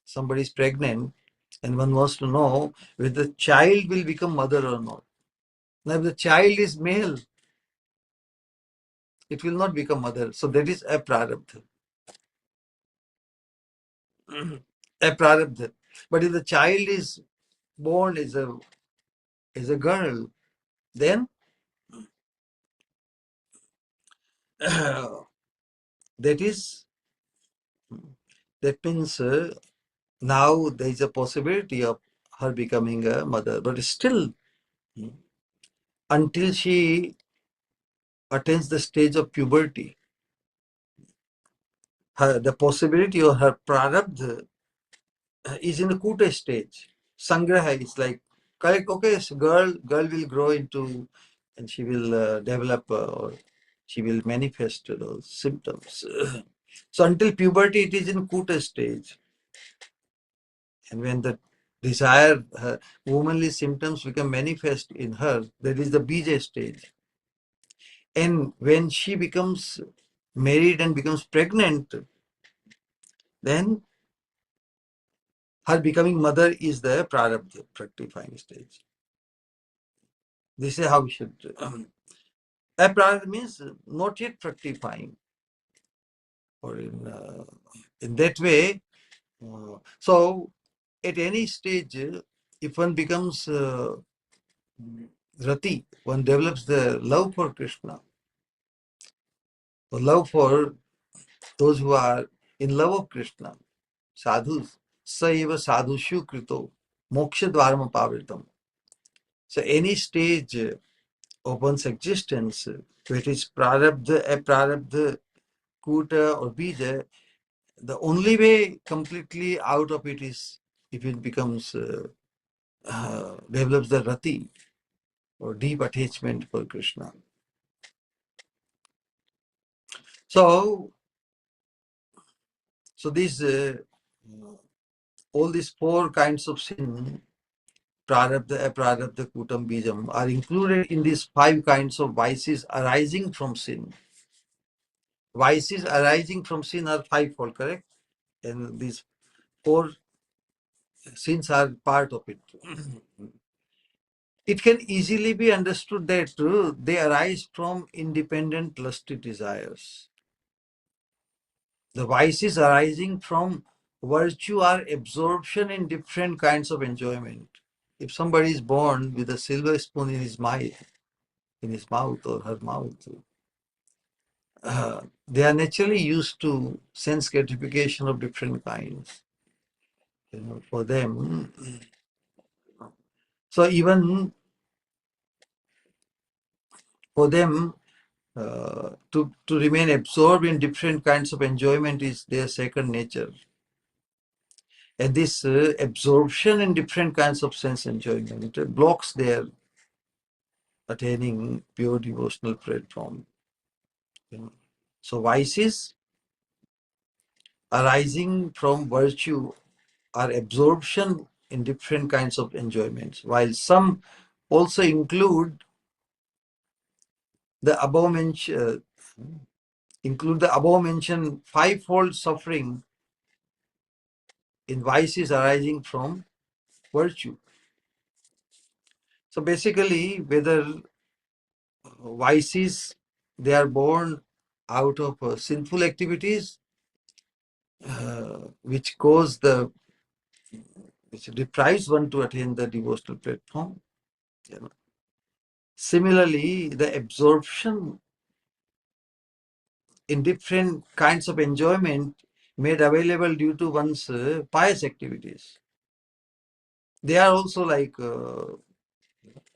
Somebody is pregnant and one wants to know whether the child will become mother or not. Now, if the child is male, it will not become mother. So that is a prarabdha. A prarabdha. But if the child is born as a girl, then that means now there is a possibility of her becoming a mother, but still, until she attains the stage of puberty, the possibility of her prarabdha is in the kuta stage. Sangraha is like, correct, okay, so girl will grow into, and she will develop or she will manifest those symptoms. So until puberty, it is in kuta stage. And when the desire, womanly symptoms become manifest in her, that is the bija stage. And when she becomes married and becomes pregnant, then her becoming mother is the prarabdha, fructifying stage. This is how we should. Aprarabdha means not yet fructifying, or in that way. So, at any stage, if one becomes rati, one develops the love for Krishna, the love for those who are in love of Krishna, sadhus, sa eva sadhushu krito, moksha dvarma pavritam. So, any stage of one's existence, whether it is prarabdha, aprarabdha, kuta or bija, the only way completely out of it is if it becomes develops the rati or deep attachment for Krishna. So these all these four kinds of sin, prarabdha, aprarabdha, kutam, bijam, are included in these five kinds of vices arising from sin. Vices arising from sin are fivefold, correct? And these four sins are part of it. It can easily be understood that they arise from independent lusty desires. The vices arising from virtue are absorption in different kinds of enjoyment. If somebody is born with a silver spoon in his mouth or her mouth, they are naturally used to sense gratification of different kinds. For them, so even for them, to remain absorbed in different kinds of enjoyment is their second nature. And this absorption in different kinds of sense enjoyment blocks their attaining pure devotional platform. So vices arising from virtue are absorption in different kinds of enjoyments, while some also include the above mentioned fivefold suffering in vices arising from virtue. So basically, whether vices, they are born out of sinful activities, which deprives one to attain the devotional platform. Similarly, the absorption in different kinds of enjoyment made available due to one's pious activities. They are also like,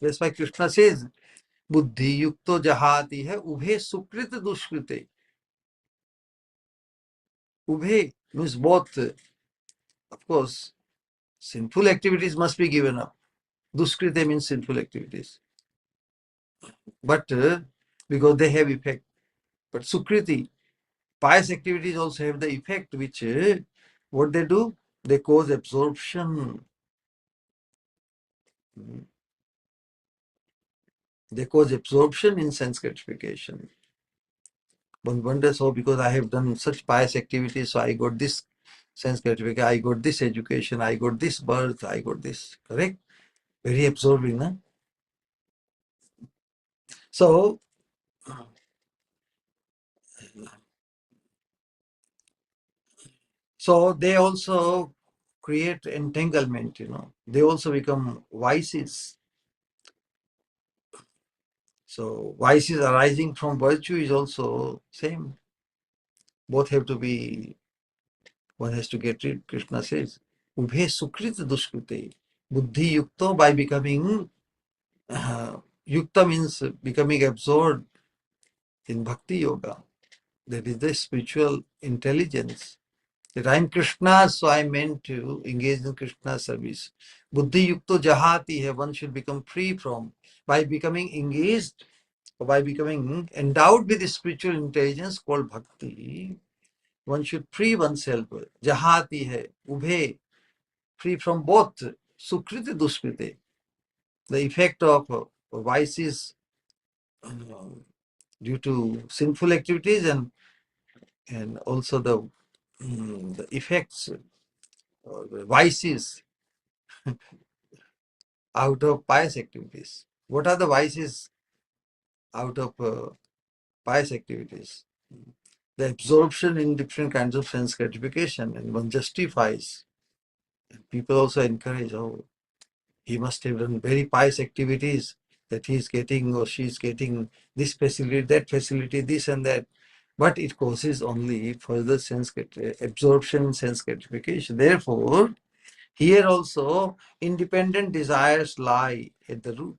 that's why Krishna says, Buddhi yukto jahati hai ubhe sukrita duskrite. Ubhe means both. Of course, sinful activities must be given up. Duskrite means sinful activities. But because they have effect. But sukriti, pious activities also have the effect which, what they do? They cause absorption. They cause absorption in sense gratification. One wonders, oh, because I have done such pious activities, so I got this sense gratification, I got this education, I got this birth, I got this. Correct? Very absorbing, huh? So they also create entanglement, They also become vices. So vices arising from virtue is also same. Both have to be, one has to get rid. Krishna says, Ubhe sukrita duskrite. Buddhi yukto, by becoming, yukta means becoming absorbed in bhakti yoga. That is the spiritual intelligence. That I am Krishna, so I am meant to engage in Krishna service. Buddhi yukto jahati hai, one should become free from. By becoming engaged, or by becoming endowed with the spiritual intelligence called bhakti, one should free oneself. Jahati hai, ubhe. free from both Sukriti Duskriti, the effect of vices due to sinful activities, and also the effects or the vices out of pious activities. What are the vices out of pious activities? The absorption in different kinds of sense gratification, and one justifies. People also encourage, oh, he must have done very pious activities that he is getting or she is getting this facility, that facility, this and that. But it causes only further absorption in sense gratification. Therefore, here also independent desires lie at the root.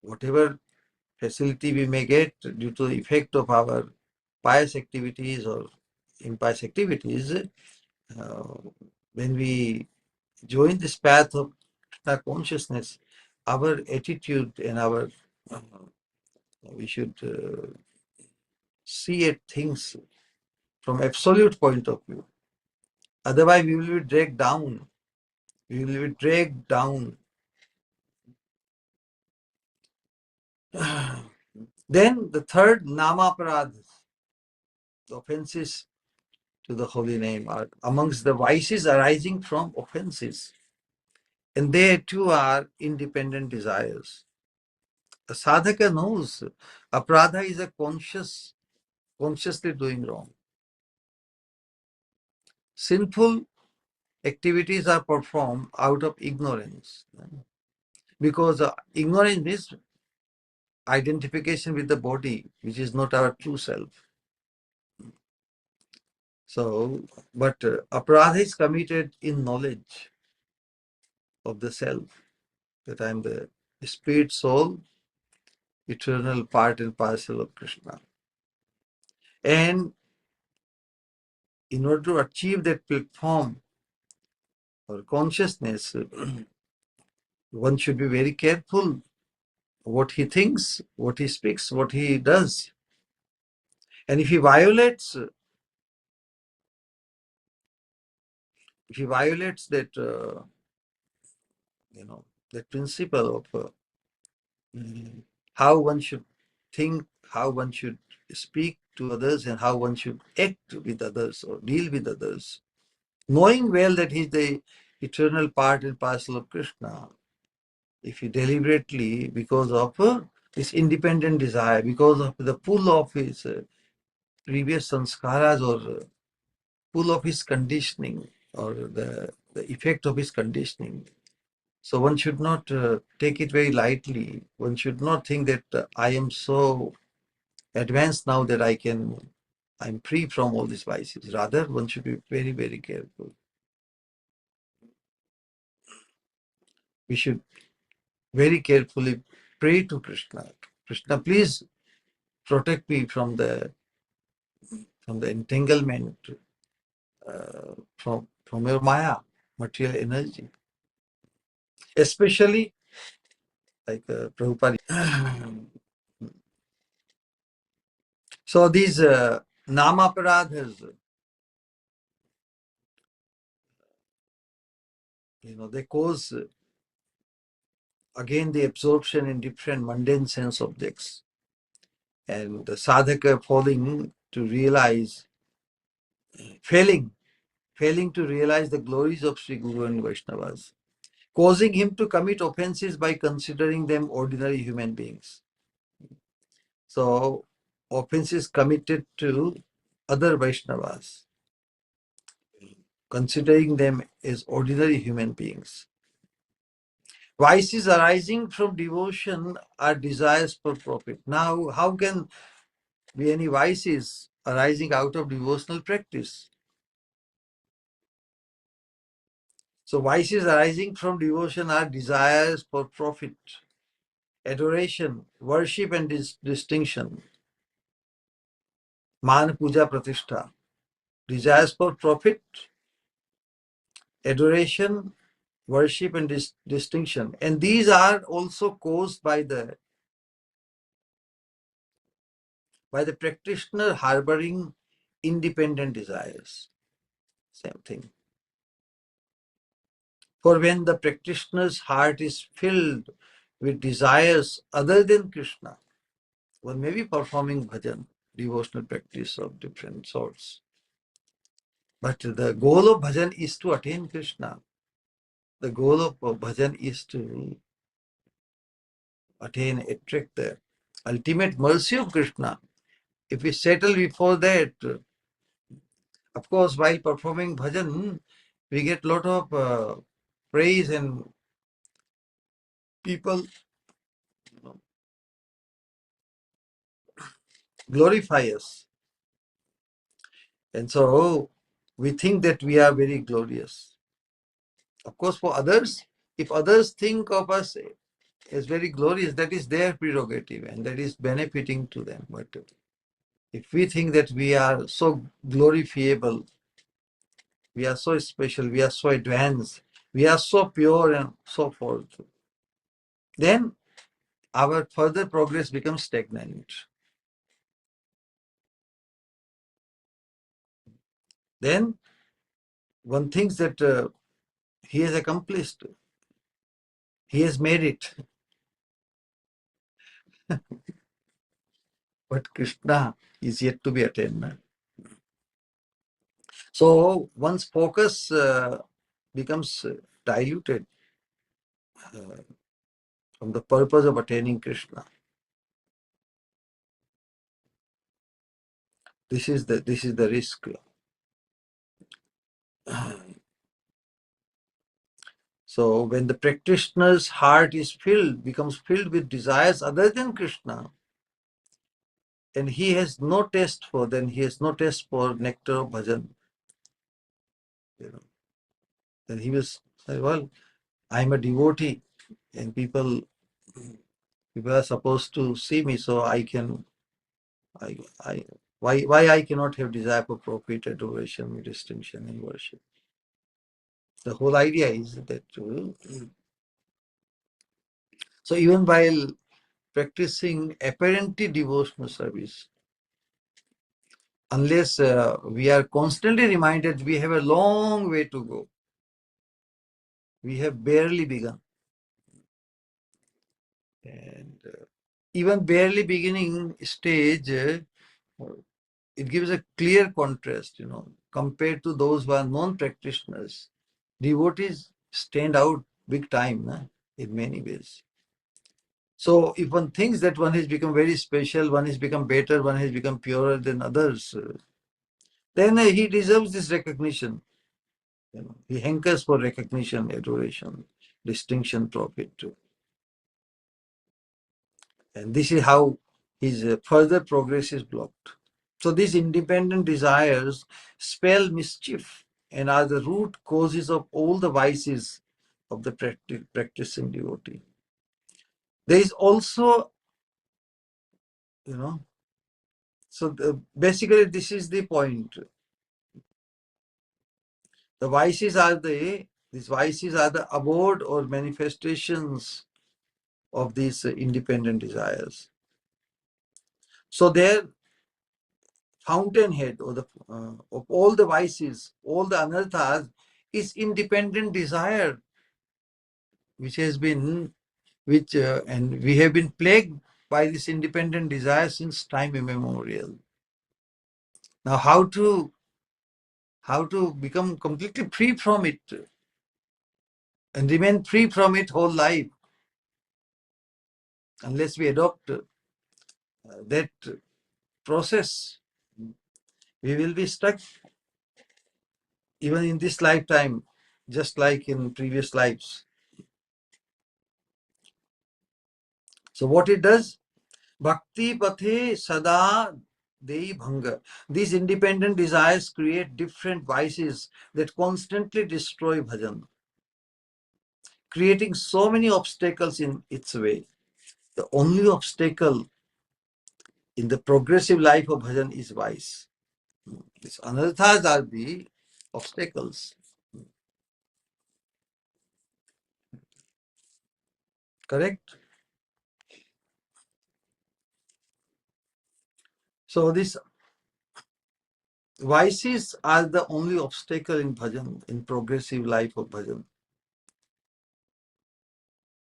Whatever facility we may get due to the effect of our pious activities or impious activities, when we join this path of Krishna consciousness, our attitude and our we should see at things from absolute point of view. Otherwise, we will be dragged down. We will be dragged down. Then the third, namaparad, the offenses to the holy name, are amongst the vices arising from offenses. And they too are independent desires. A sadhaka knows aparadha is a consciously doing wrong. Sinful activities are performed out of ignorance, because ignorance means identification with the body, which is not our true self. So, but aparadha is committed in knowledge of the self, that I am the spirit soul, eternal part and parcel of Krishna. And in order to achieve that platform or consciousness, one should be very careful what he thinks, what he speaks, what he does. And if he violates that, that principle of how one should think, how one should speak to others, and how one should act with others or deal with others, knowing well that he is the eternal part and parcel of Krishna, if he deliberately, because of this independent desire, because of the pull of his previous sanskaras, or pull of his conditioning, or the effect of his conditioning. So one should not take it very lightly. One should not think that I am so advanced now that I'm free from all these vices. Rather, one should be very, very careful. We should very carefully pray to Krishna. Krishna, please protect me from the entanglement from your Maya, material energy. Especially like Prabhupada. So these namaparadhas, they cause again the absorption in different mundane sense objects, and the sadhaka failing to realize the glories of Sri Guru and Vaishnavas, causing him to commit offenses by considering them ordinary human beings. So offenses committed to other Vaishnavas, considering them as ordinary human beings. Vices arising from devotion are desires for profit. Now, how can be any vices arising out of devotional practice? So vices arising from devotion are desires for profit, adoration, worship and distinction, man puja pratishtha, desires for profit, adoration, worship and distinction. And these are also caused by the practitioner harboring independent desires. Same thing. For when the practitioner's heart is filled with desires other than Krishna, one may be performing bhajan, devotional practice of different sorts. But the goal of bhajan is to attain Krishna. The goal of bhajan is to attract the ultimate mercy of Krishna. If we settle before that, of course, while performing bhajan, we get a lot of praise and people glorify us. And so we think that we are very glorious. Of course, for others, if others think of us as very glorious, that is their prerogative and that is benefiting to them. But if we think that we are so glorifiable, we are so special, we are so advanced, we are so pure and so forth, then our further progress becomes stagnant. Then one thinks that he has accomplished, he has made it. But Krishna is yet to be attained. So one's focus becomes diluted from the purpose of attaining Krishna. This is the risk. So when the practitioner's heart is becomes filled with desires other than Krishna, and he has no taste for nectar of bhajan, then he will say, well, I'm a devotee and people are supposed to see me, so why I cannot have desire for profit, adoration, distinction and worship. The whole idea is that so even while practicing apparently devotional service, unless we are constantly reminded we have a long way to go, we have barely begun. And even barely beginning stage, it gives a clear contrast, compared to those who are non-practitioners. Devotees stand out big time in many ways. So if one thinks that one has become very special, one has become better, one has become purer than others, then he deserves this recognition. He hankers for recognition, adoration, distinction, profit. And this is how his further progress is blocked. So these independent desires spell mischief and are the root causes of all the vices of the practicing devotee. There is also, basically this is the point. These vices are the abode or manifestations of these independent desires. So their fountainhead of all the vices, all the anarthas, is independent desire, and we have been plagued by this independent desire since time immemorial. Now, how to become completely free from it and remain free from it whole life, unless we adopt that process, we will be stuck even in this lifetime, just like in previous lives. So what it does? Bhakti pathe sada dei bhanga. These independent desires create different vices that constantly destroy bhajan, creating so many obstacles in its way. The only obstacle in the progressive life of bhajan is vice. These anarthas are the obstacles. Correct? So this vices are the only obstacle in bhajan, in progressive life of bhajan.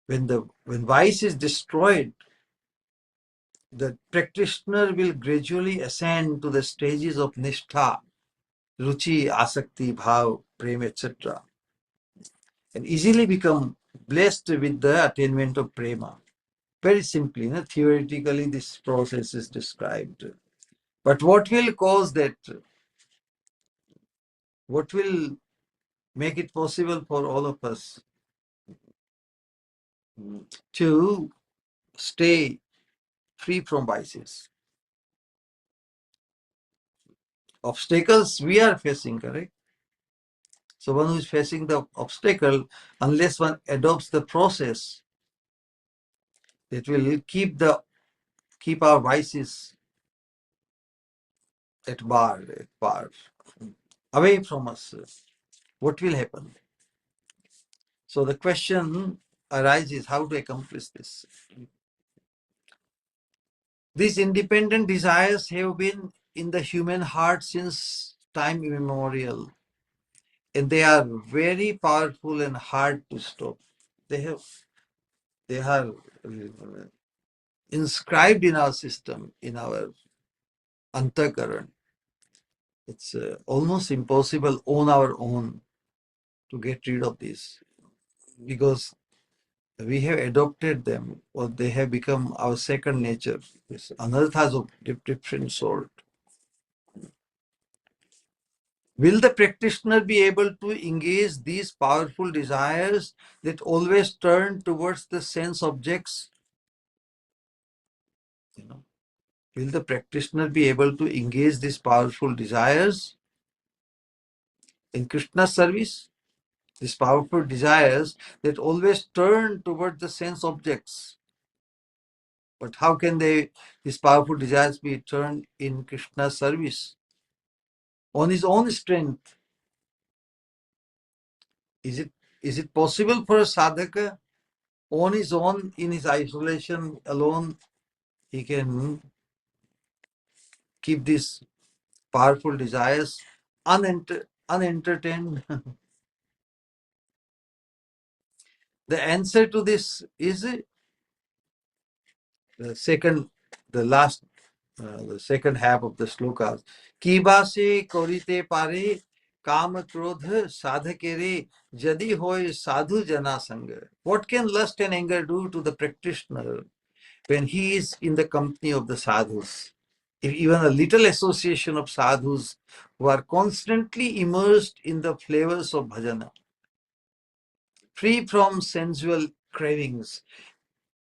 When vice is destroyed, the practitioner will gradually ascend to the stages of nishtha, ruchi, asakti, bhav, prem, etc., and easily become blessed with the attainment of prema. Very simply, theoretically, this process is described. But what will cause that? What will make it possible for all of us to stay free from vices? Obstacles we are facing, correct? So one who is facing the obstacle, unless one adopts the process that will keep our vices at bar, away from us, what will happen? So the question arises how to accomplish this. These independent desires have been in the human heart since time immemorial, and they are very powerful and hard to stop. They are inscribed in our system, in our antakaran. It's almost impossible on our own to get rid of this, because we have adopted them, or they have become our second nature. It's anarthas of different sort. Will the practitioner be able to engage these powerful desires that always turn towards the sense objects? Will the practitioner be able to engage these powerful desires in Krishna's service? These powerful desires that always turn towards the sense objects. But how can these powerful desires be turned in Krishna's service? On his own strength. Is it possible for a sadhaka on his own, in his isolation alone, he can keep these powerful desires unentertained? The answer to this is the second half of the slokas. Kiba se korite pare kam krodha sadhakere jadi hoy sadhu jana sangha. What can lust and anger do to the practitioner when he is in the company of the sadhus? If even a little association of sadhus who are constantly immersed in the flavors of bhajana, free from sensual cravings,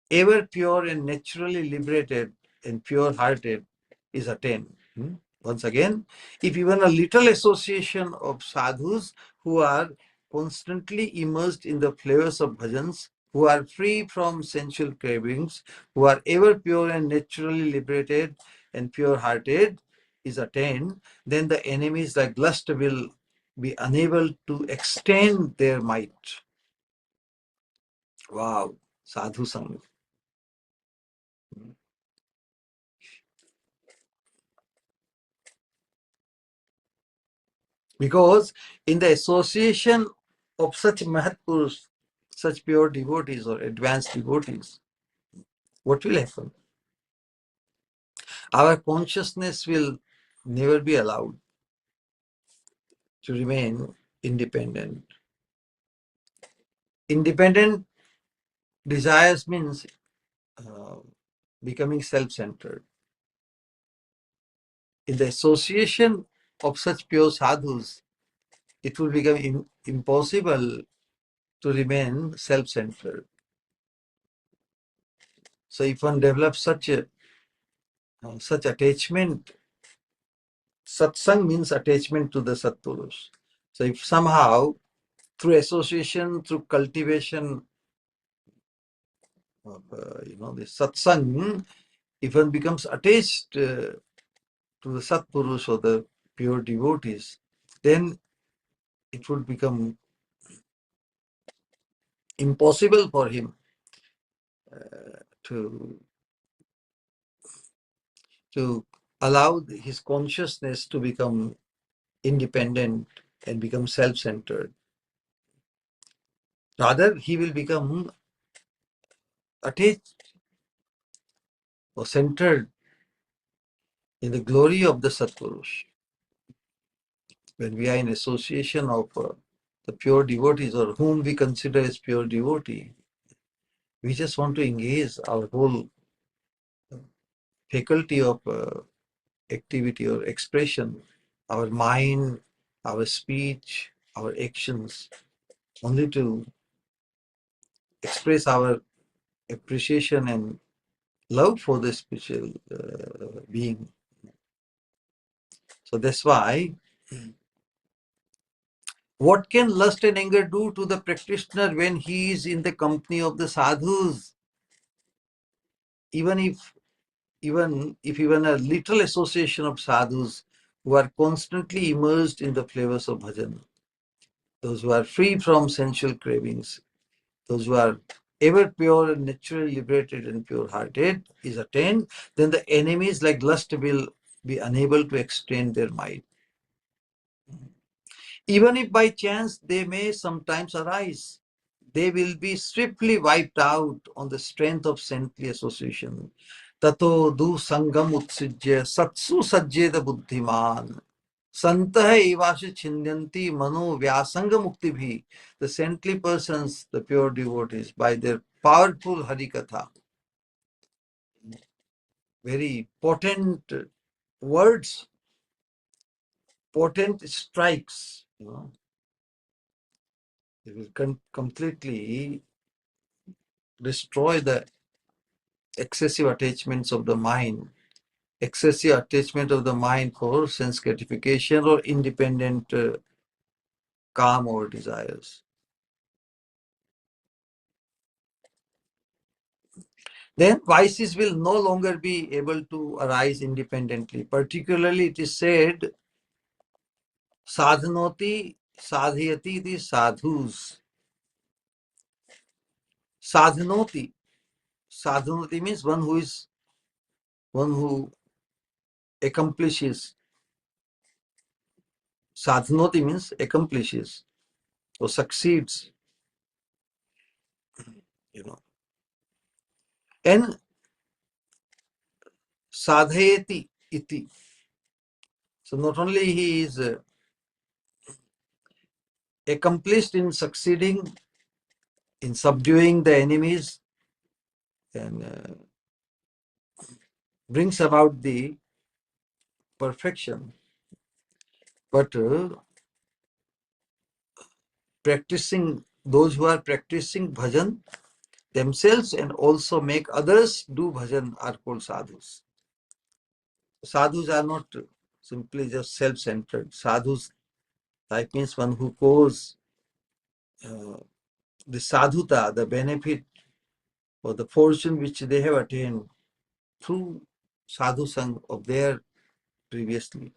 ever pure and naturally liberated and pure-hearted, is attained. Once again, if even a little association of sadhus who are constantly immersed in the flavors of bhajans, who are free from sensual cravings, who are ever pure and naturally liberated and pure-hearted, is attained, then the enemies like lust will be unable to extend their might. Wow, sadhu sangha. Because in the association of such Mahatpurus, such pure devotees or advanced devotees, what will happen? Our consciousness will never be allowed to remain independent. Independent desires means becoming self-centered. In the association of such pure sadhus, it will become impossible to remain self-centered. So if one develops such attachment, satsang means attachment to the Satpurush. So if somehow through association, through cultivation of the satsang, if one becomes attached to the Satpurush or the pure devotees, then it would become impossible for him to allow his consciousness to become independent and become self-centered. Rather, he will become attached or centered in the glory of the Satpurush. When we are in association of the pure devotees, or whom we consider as pure devotee, we just want to engage our whole faculty of activity or expression, our mind, our speech, our actions, only to express our appreciation and love for the spiritual being. So that's why, what can lust and anger do to the practitioner when he is in the company of the sadhus? Even if even a little association of sadhus who are constantly immersed in the flavors of bhajan, those who are free from sensual cravings, those who are ever pure and naturally liberated and pure-hearted is attained, then the enemies like lust will be unable to extend their might. Even if by chance they may sometimes arise, they will be swiftly wiped out on the strength of saintly association. Tato du sangam utsijya satsu sajjeda buddhiman. Santah evashi chinyanti mano vyasanga mukti bhi. The saintly persons, the pure devotees, by their powerful Harikatha, very potent words, potent strikes, they will completely destroy the excessive attachments of the mind, excessive attachment of the mind for sense gratification or independent calm or desires. Then vices will no longer be able to arise independently. Particularly, it is said, sadhanoti sadhyati the sadhus. Sadhanoti. Sadhanoti means one who accomplishes. Sadhanoti means accomplishes or succeeds. And sadhayati iti. So not only he is accomplished in succeeding in subduing the enemies and brings about the perfection, but those who are practicing bhajan themselves and also make others do bhajan are called sadhus. Sadhus are not simply just self-centered. Sadhus, that means one who goes the sadhuta, the benefit or the fortune which they have attained through sadhu sang of their previously.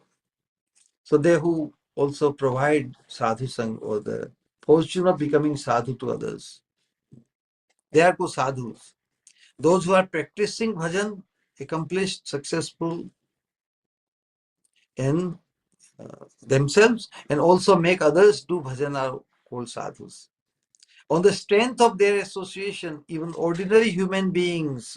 So they who also provide sadhu sang or the fortune of becoming sadhu to others, they are called sadhus. Those who are practicing bhajan, accomplished, successful in themselves and also make others do bhajan are called sadhus. On the strength of their association, even ordinary human beings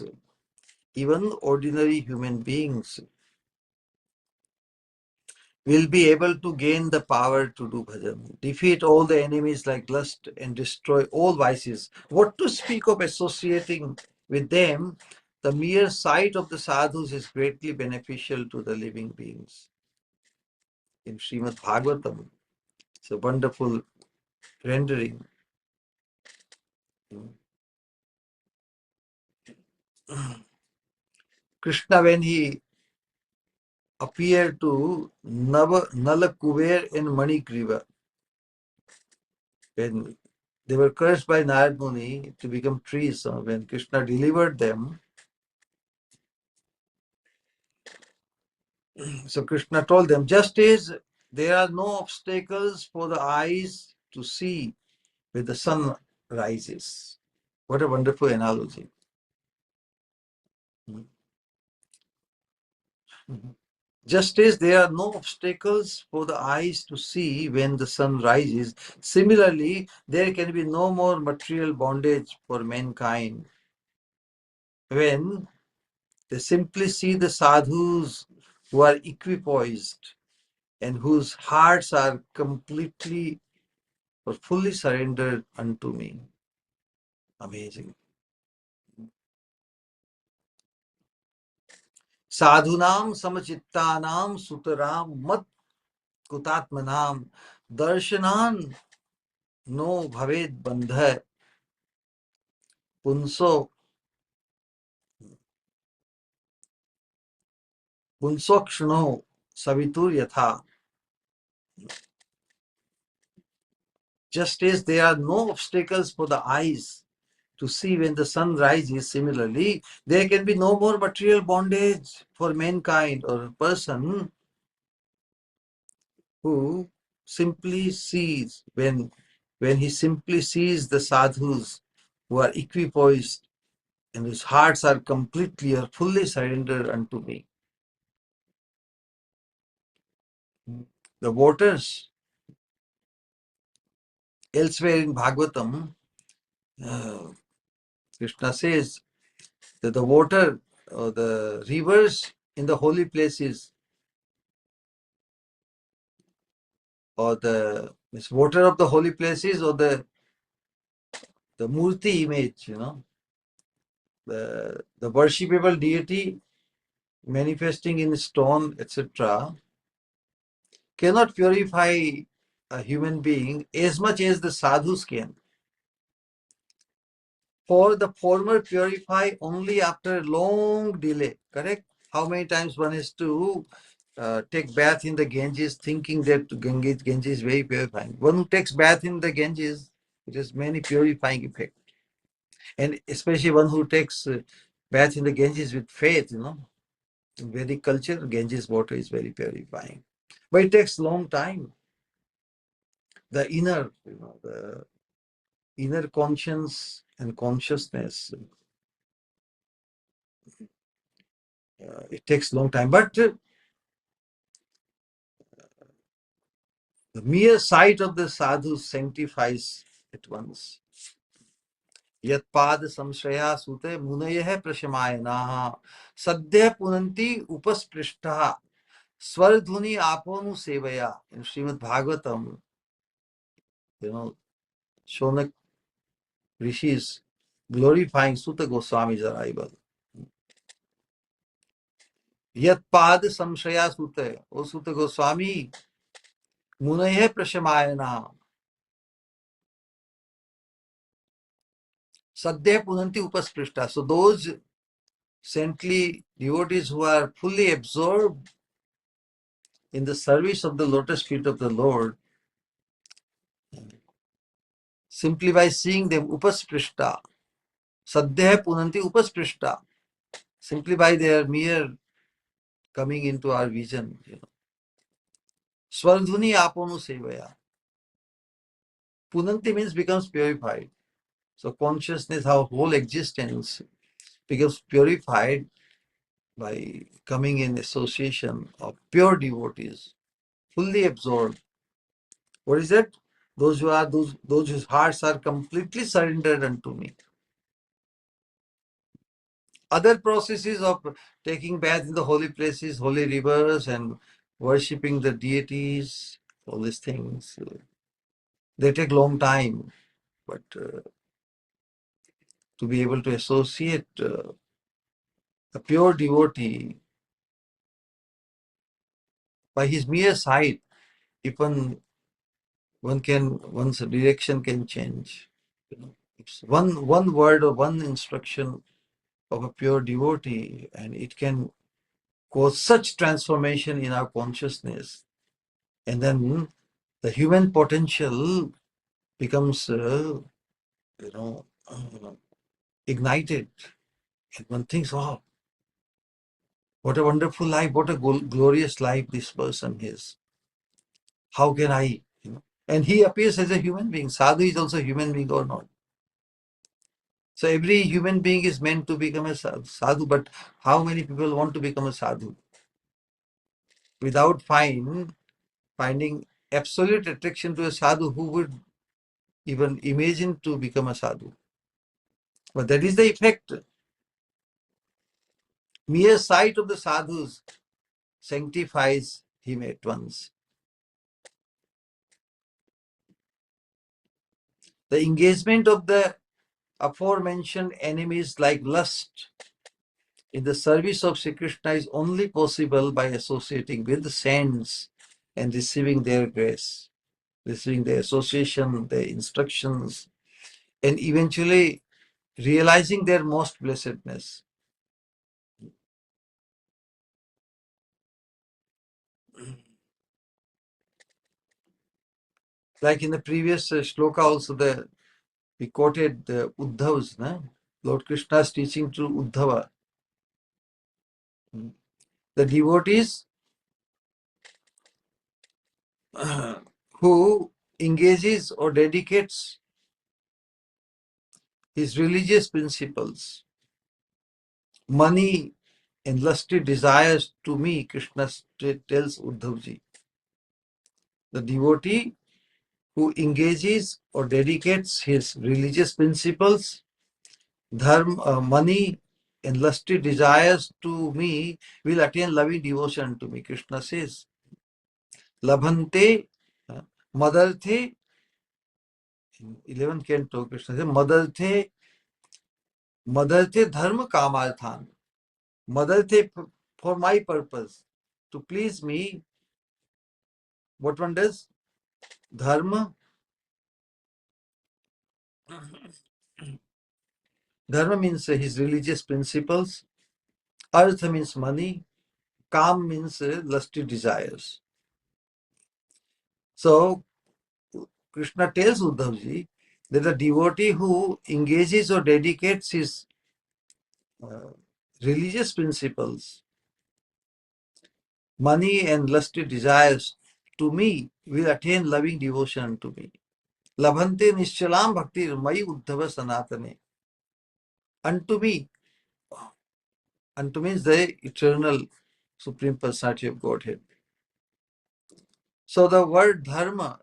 will be able to gain the power to do bhajan, defeat all the enemies like lust and destroy all vices. What to speak of associating with them? The mere sight of the sadhus is greatly beneficial to the living beings. In Srimad Bhagavatam, it's a wonderful rendering. Krishna, when he appeared to Nala Kuber and Mani Griva, when they were cursed by Narad Muni to become trees, so when Krishna delivered them, so Krishna told them, just as there are no obstacles for the eyes to see when the sun rises. What a wonderful analogy. Just as there are no obstacles for the eyes to see when the sun rises, similarly, there can be no more material bondage for mankind when they simply see the sadhus who are equipoised and whose hearts are completely or fully surrendered unto me. Amazing. Sadhunam samachittanam sutaram mat kutatmanam darshanan no bhaved bandha punso punsokshno savitur yatha. Just as there are no obstacles for the eyes to see when the sun rises, similarly, there can be no more material bondage for mankind or a person who simply sees when he simply sees the sadhus who are equipoised and whose hearts are completely or fully surrendered unto me. The waters elsewhere in Bhagavatam, uh, Krishna says that the water or the rivers in the holy places or the water of the holy places or the murti image, the worshipable deity manifesting in stone, etc., cannot purify a human being as much as the sadhus can. For the former purify only after long delay, correct? How many times one has to take bath in the Ganges thinking that Ganges is very purifying. One who takes bath in the Ganges, it has many purifying effect. And especially one who takes bath in the Ganges with faith, in Vedic culture, Ganges water is very purifying. But it takes long time. The the inner conscience and consciousness, it takes long time. But the mere sight of the sadhu sanctifies at once. Yat pad samshraya sute munayeh prashamayanaha sadhya punanti upasprishtha swardhuni aponu sevaya. In Srimad Bhagavatam, Shonak Rishi is glorifying Suta Goswami's arrival. Yat pad samshraya sute, O Suta Goswami, munayeh prashamayanaha sadhya punanti upasprishtha. So those saintly devotees who are fully absorbed in the service of the lotus feet of the Lord, simply by seeing them upasprishta, sadhya punanti upasprishta, simply by their mere coming into our vision, Swardhuni aponu sevaya. Punanti means becomes purified. So consciousness, our whole existence becomes purified by coming in association of pure devotees, fully absorbed. What is that? Those whose hearts are completely surrendered unto me. Other processes of taking bath in the holy places, holy rivers, and worshipping the deities, all these things, they take long time. But to be able to associate a pure devotee by his mere sight, even one's direction can change. It's one word or one instruction of a pure devotee, and it can cause such transformation in our consciousness. And then the human potential becomes, ignited. And one thinks, wow, what a wonderful life, what a glorious life this person is. How can I, And he appears as a human being. Sadhu is also a human being or not. So every human being is meant to become a sadhu, but how many people want to become a sadhu? without finding absolute attraction to a sadhu, who would even imagine to become a sadhu? But that is the effect. Mere sight of the sadhus sanctifies him at once. The engagement of the aforementioned enemies like lust in the service of Sri Krishna is only possible by associating with the saints and receiving their grace, receiving their association, their instructions, and eventually realizing their most blessedness. Like in the previous Sloka also, we quoted the Uddhav's, Lord Krishna's teaching to Uddhava. The devotees who engages or dedicates his religious principles, money and lusty desires to me, Krishna tells Uddhavji. The devotee who engages or dedicates his religious principles, dharma, money, and lusty desires to me will attain loving devotion to me. Krishna says, Labhante, Madarthe, in 11th canto, Krishna says, Madarthe dharma kamarthan. Madarthe, for my purpose, to please me, what one does? Dharma. Dharma means his religious principles. Artha means money. Kam means lusty desires. So, Krishna tells Uddhavji that a devotee who engages or dedicates his religious principles, money and lusty desires to me will attain loving devotion to me. Labhante nishchalam bhakti mai uddhava sanatane. Unto me. Unto means the eternal Supreme Personality of Godhead. So the word dharma,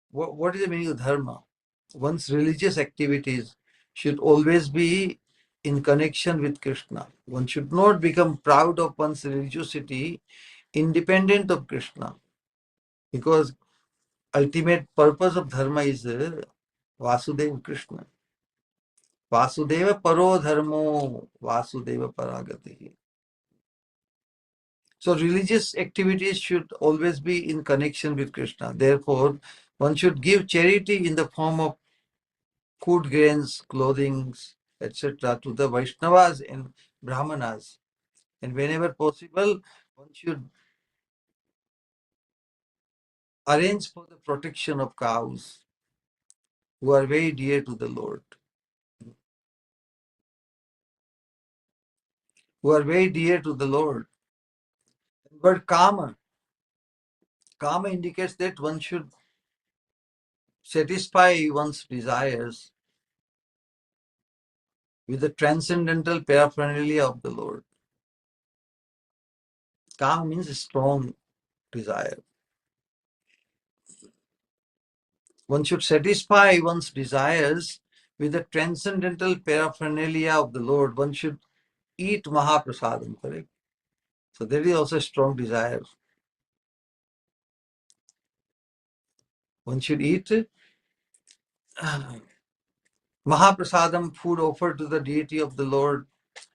what is the meaning of dharma? One's religious activities should always be in connection with Krishna. One should not become proud of one's religiosity independent of Krishna, because ultimate purpose of dharma is Vasudeva Krishna. Vasudeva paro dharmo, Vasudeva paragati. So religious activities should always be in connection with Krishna. Therefore, one should give charity in the form of food, grains, clothing, etc. to the Vaishnavas and Brahmanas. And whenever possible, one should arrange for the protection of cows who are very dear to the Lord. Who are very dear to the Lord. The word kama indicates that one should satisfy one's desires with the transcendental paraphernalia of the Lord. Kama means a strong desire. One should satisfy one's desires with the transcendental paraphernalia of the Lord. One should eat Mahaprasadam, correct? So there is also a strong desire. One should eat Mahaprasadam, food offered to the deity of the Lord,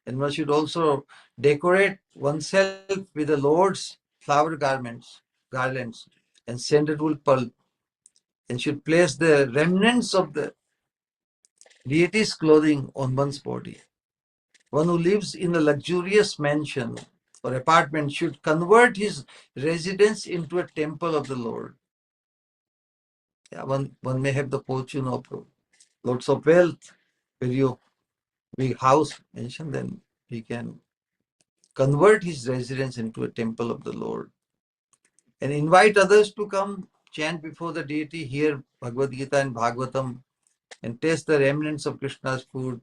and one should also decorate oneself with the Lord's flower garlands, and sandalwood pulp, and should place the remnants of the deity's clothing on one's body. One who lives in a luxurious mansion or apartment should convert his residence into a temple of the Lord. Yeah, one may have the fortune of lots of wealth, very big house, mansion, then he can convert his residence into a temple of the Lord and invite others to come chant before the deity, hear Bhagavad Gita and Bhagavatam, and taste the remnants of Krishna's food.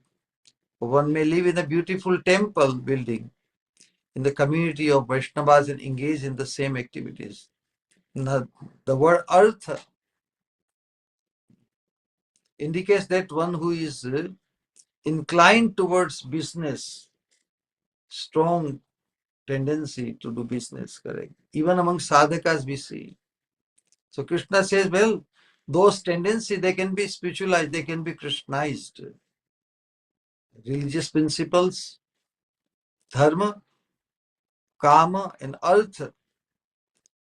One may live in a beautiful temple building in the community of Vaishnavas and engage in the same activities. Now, the word artha indicates that one who is inclined towards business, strong tendency to do business, correct? Even among sadhakas we see. So Krishna says, well, those tendencies, they can be spiritualized, they can be Krishnized. Religious principles, dharma, kama, and artha.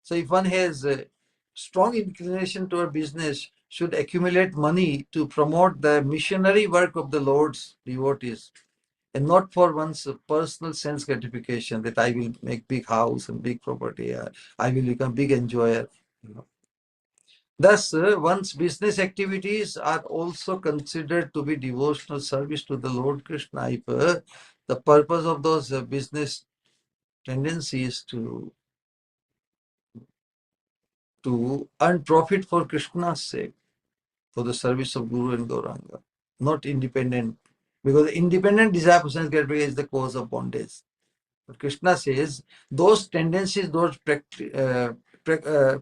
So if one has a strong inclination toward business, should accumulate money to promote the missionary work of the Lord's devotees, and not for one's personal sense gratification that I will make big house and big property, I will become big enjoyer. Thus, one's business activities are also considered to be devotional service to the Lord Krishna. If the purpose of those business tendencies to earn profit for Krishna's sake, for the service of Guru and Gauranga, not independent, because independent desire for sense gratification is the cause of bondage. But Krishna says those tendencies, those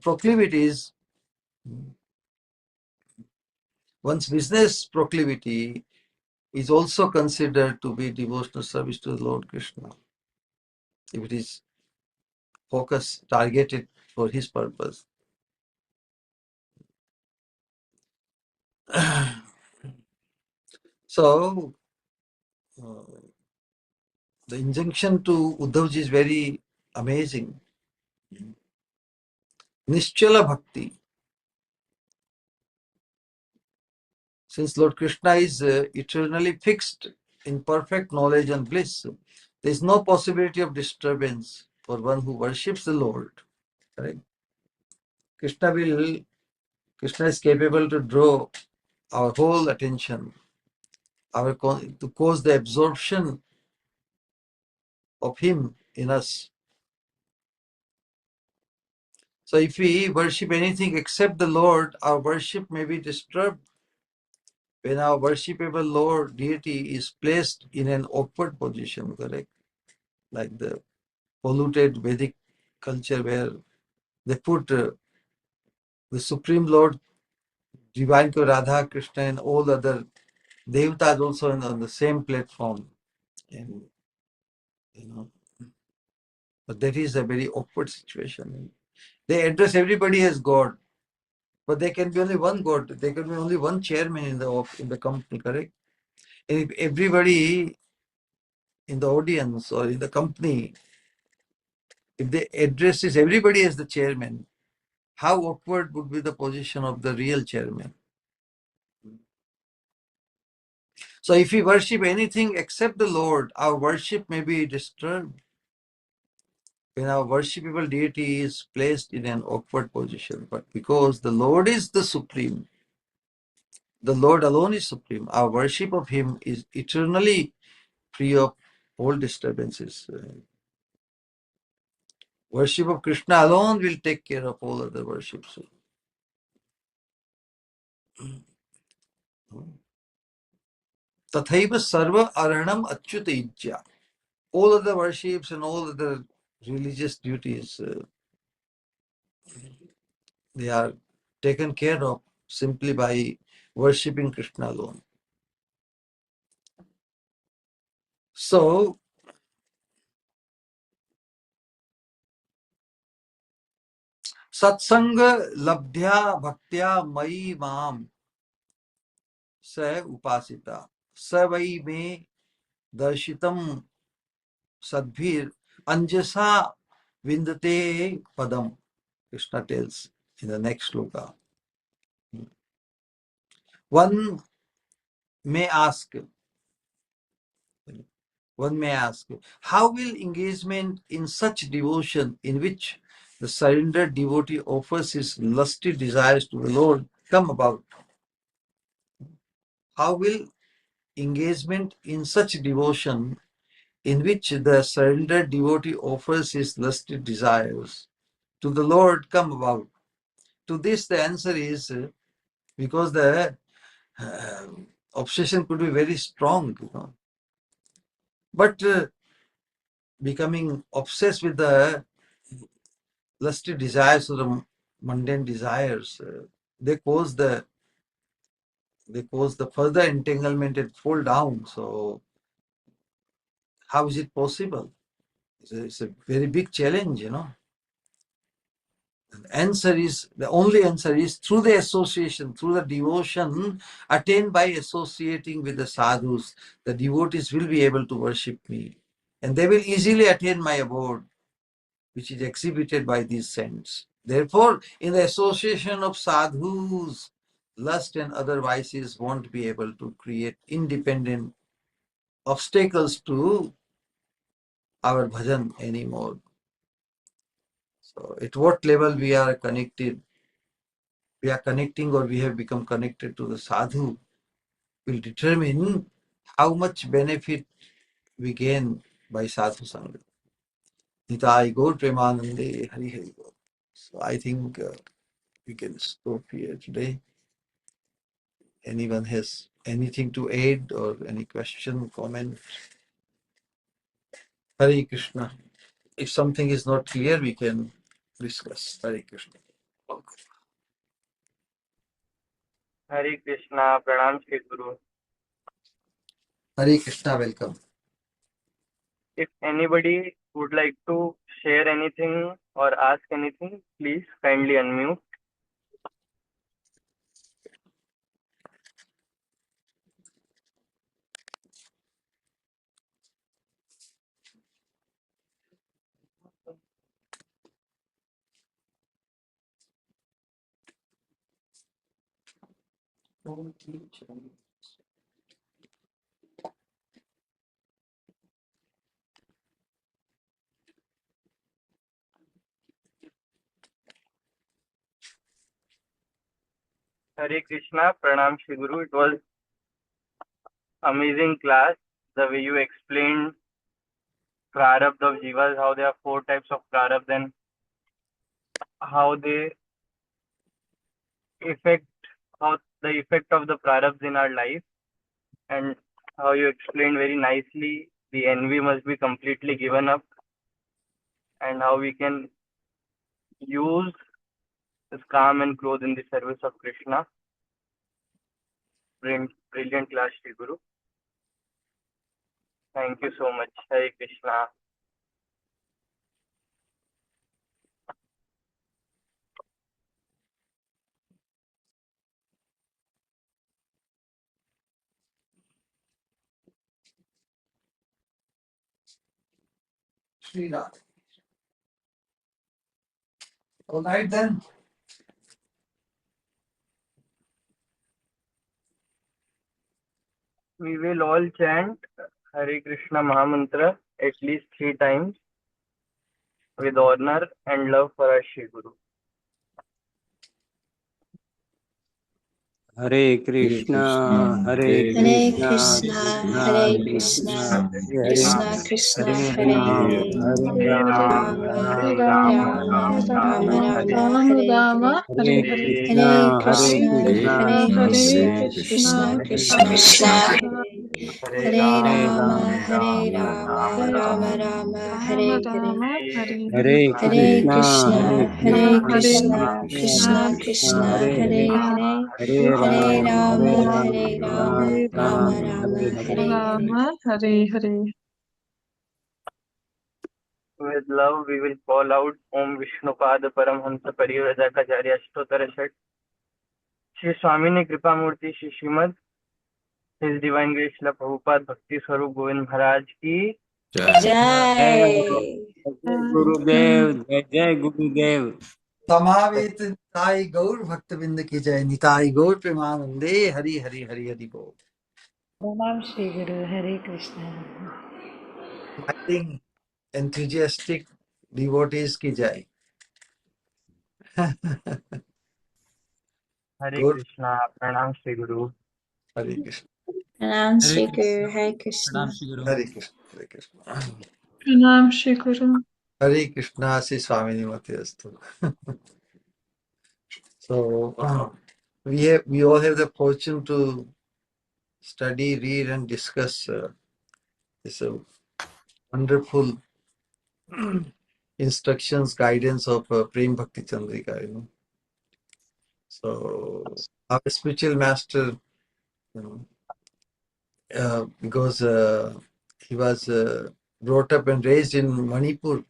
proclivities, one's business proclivity is also considered to be devotional service to the Lord Krishna, if it is focused, targeted for his purpose. So, the injunction to Uddhavji is very amazing. Nischala Bhakti. Since Lord Krishna is eternally fixed in perfect knowledge and bliss, there is no possibility of disturbance for one who worships the Lord. Correct? Krishna is capable to draw our whole attention, to cause the absorption of him in us. So if we worship anything except the Lord, our worship may be disturbed. When our worshipable Lord deity is placed in an awkward position, correct? Like the polluted Vedic culture where they put the Supreme Lord, Divine Radha, Krishna, and all other devatas also on the same platform. And, but that is a very awkward situation. They address everybody as God, but there can be only one God. There can be only one chairman in the company, correct? And if everybody in the audience or in the company, if they addresses everybody as the chairman, how awkward would be the position of the real chairman? So if we worship anything except the Lord, our worship may be disturbed when our worshipable deity is placed in an awkward position. But because the Lord is the supreme, the Lord alone is supreme, our worship of him is eternally free of all disturbances. Worship of Krishna alone will take care of all other worships. Tathaiva sarva aranam achyuta ijya. All other worships and all other religious duties, they are taken care of simply by worshipping Krishna alone. So, satsanga labdhya bhaktya mai mam sa upasita sa vai me darshitam sadbhir anjasa vindate padam. Krishna tells in the next sloka. One may ask, how will engagement in such devotion in which the surrendered devotee offers his lusty desires to the Lord come about? How will engagement in such devotion in which the surrendered devotee offers his lusty desires to the Lord come about? To this, the answer is because the obsession could be very strong, But becoming obsessed with the lusty desires or the mundane desires, they cause the further entanglement and fall down. So how is it possible? It's a very big challenge, you know. The only answer is through the association, through the devotion attained by associating with the sadhus. The devotees will be able to worship me, and they will easily attain my abode, which is exhibited by these saints. Therefore, in the association of sadhus, lust and other vices won't be able to create independent obstacles to our bhajan anymore. So, at what level we are connecting or we have become connected to the sadhu will determine how much benefit we gain by sadhu sangha. Nitai Gaur Premanande Hari Hari Gaur. So I think we can stop here today. Anyone has anything to add or any question, comment? Hare Krishna. If something is not clear, we can discuss. Hare Krishna. Hare Krishna, Pranam Shri Guru. Hare Krishna, welcome. If anybody would like to share anything or ask anything, please kindly unmute. Hare Krishna, Pranam Shri Guru. It was amazing class. The way you explained prarabdha of jivas, how there are 4 types of prarabdha and how they affect, how the effect of the prarabdha in our life, and how you explained very nicely the envy must be completely given up and how we can use this calm and growth in the service of Krishna. Brilliant class, Shri Guru. Thank you so much. Hare Krishna. Sri Radha. All right then. We will all chant Hare Krishna Mahamantra at least 3 times with honor and love for our Shri Guru. Hare Krishna, Hare Krishna, Hare Krishna, Krishna Krishna, Hare Hare, Hare Rama, Rama, Rama, Rama Rama, Hare Hare. Hare Hare Krishna, Hare Krishna, Krishna, Hare Krishna, Krishna Krishna, Hare Hare. Hare Hare Rama, Rama, Hare Rama, Rama Rama, Hare Hare. Hare Hare Krishna, Hare Krishna, Hare Krishna, Krishna, Krishna Krishna Krishna, Krishna, Hare Hare. Hare Hare. Hare Hare Rama, Hare Rama, Rama, Hare Rama Rama, Rama Rama, Rama, Hare Hare. Hare Hare. With love, we will call out Om Vishnupada Paramhamsa Parivrajakacarya Ashtottara Shat. Shri Swamini Kripamurti Shri Srimad His Divine Grace Srila Prabhupada Bhakti Swarup Govind Maharaj ki Jai. जय गुरुदेव, जय गुरुदेव. Samavit Nitai Gaur Bhaktavinda ki jai. Nitai Gaur Premanande Hari Hari Hari Hari Gaur. Pranam Shri Guru, Hare Krishna. Smiling, enthusiastic devotees ki jai. Hare Gaur Krishna, Pranam Shri Guru. Hare Krishna. Pranam Shri Guru, Hare Krishna. Hare Krishna. Hare Krishna. Pranam Shri Guru. Hare Krishna Sri Swamini Mati Astu. So we all have the fortune to study, read, and discuss. It's a wonderful instructions, guidance of Prema Bhakti Chandrika, So our spiritual master, you because he was brought up and raised in Manipur,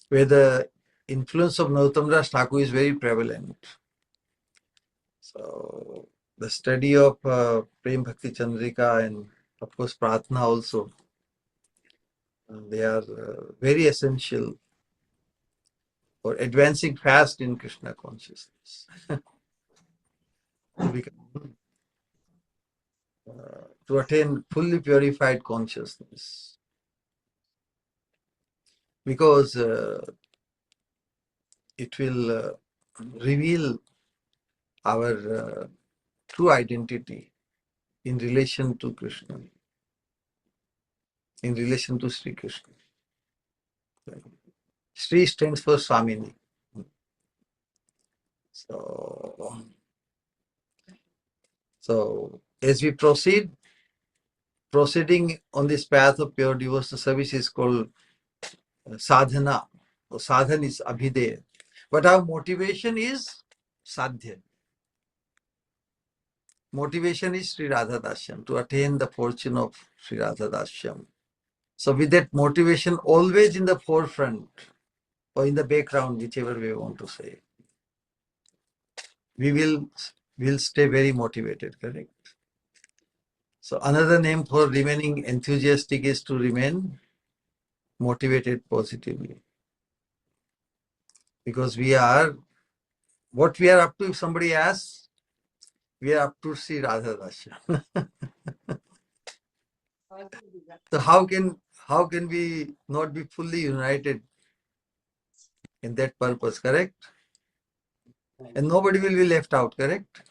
where the influence of Narottam Das Thakur is very prevalent. So the study of Prem Bhakti Chandrika and of course Pratna also, they are very essential for advancing fast in Krishna consciousness. to, become, to attain fully purified consciousness. Because it will reveal our true identity in relation to Krishna, in relation to Sri Krishna. Sri stands for Swamini. So as we proceeding on this path of pure devotional service is called sadhana. Or sadhana is abhideya. But our motivation is sadhya. Motivation is Sri Radha Dasyam, to attain the fortune of Sri Radha Dasyam. So with that motivation always in the forefront or in the background, whichever way we want to say, we will stay very motivated, correct? So another name for remaining enthusiastic is to remain motivated positively. Because what we are up to, if somebody asks, we are up to see Radha Dasyam. So how can we not be fully united in that purpose, correct? And nobody will be left out, correct?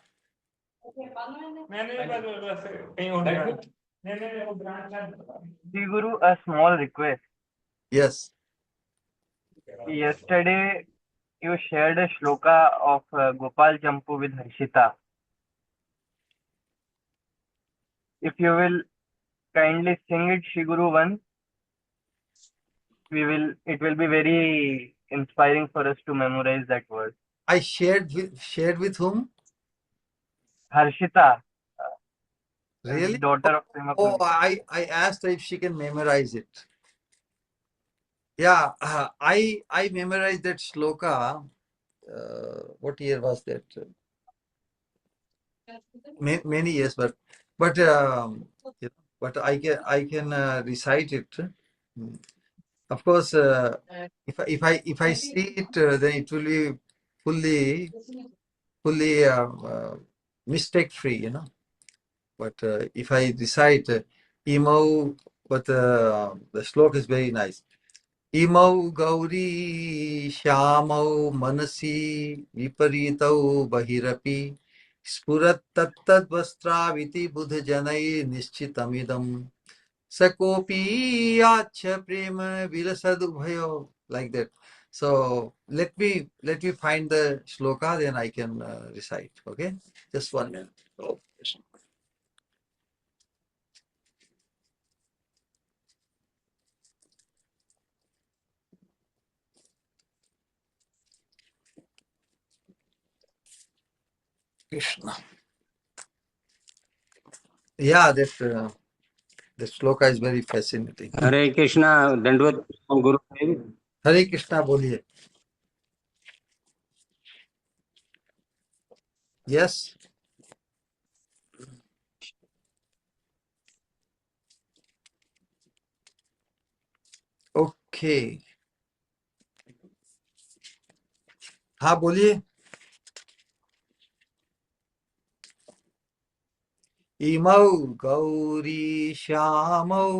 Sri Guru, a small request. Yes. Yesterday, you shared a shloka of Gopal Champu with Harshita. If you will kindly sing it, Sri Guru, once, it will be very inspiring for us to memorize that word. I shared with whom? Harshita, Really? daughter of Prema Oh, Bhakti. I asked her if she can memorize it. Yeah, I memorized that shloka. What year was that? Many years, but but I can recite it. Of course, if I see it, then it will be fully mistake free, But if I recite Imau, but the slok is very nice. Imau Gauri Shyamau Manasi Viparitau Bahirapi Spurat Tattat Vastraviti Buddha Janai Nishchitamidam Sakopi Yacha Prema Vilasadubhayo, like that. So let me find the shloka, then I can recite. Okay, just 1 minute. Oh, Krishna. Yeah, that shloka is very fascinating. हरे कृष्णा दंडवत गुरुदेव Hare Krishna बोलिए. Yes. Okay. हाँ बोलिए. इमौ गौरी श्यामौ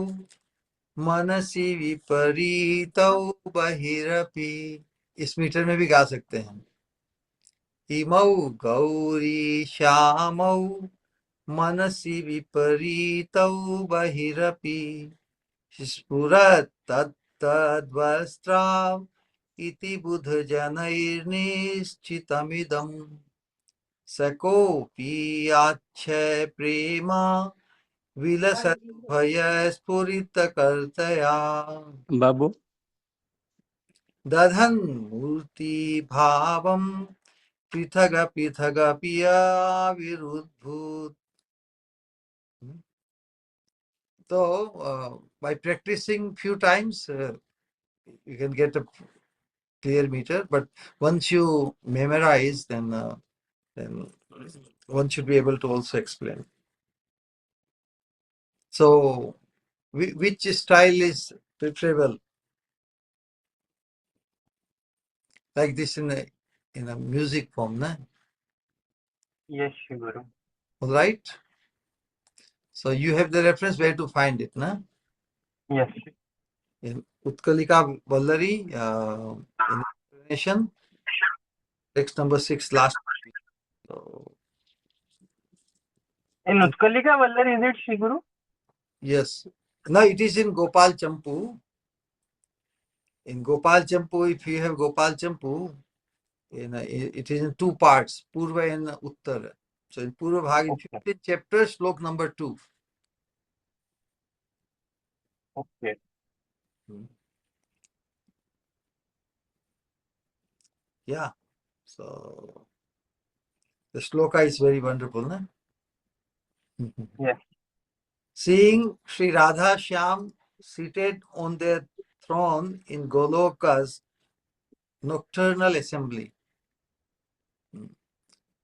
मनसि विपरीतौ बहिरपि. इस metre में भी गा सकते हैं. इमौ गौरी श्यामौ मनसि विपरीतौ बहिरपि स्फुरत् तत्तद्वस्त्राव इति बुध जनैर्निश्चितमिदम् सकोऽपि याच्छय प्रेमा विलसत् भय स्फुरितकर्तया. बाबू दधन मूर्ति भावम पृथग पृथग पिया विरुद्भूत. So by practicing few times, you can get a clear meter. But once you memorize, then one should be able to also explain. So, which style is preferable? Like this in a music form, na? Yes, Shri Guru. All right. So you have the reference where to find it, na? Yes. In Utkalika Vallari, in explanation, text number 6, last. So, In Utkalika Vallari, is it Shri Guru? yes. Now it is in Gopal Champu. In Gopal Champu, if you have Gopal Champu, it is in two parts, Purva and Uttar. So in Purva Bhag, in Okay. 15th chapter, slok number 2. Okay. Yeah. So the sloka is very wonderful, na? Yes. Seeing Sri Radha Shyam seated on their throne in Goloka's nocturnal assembly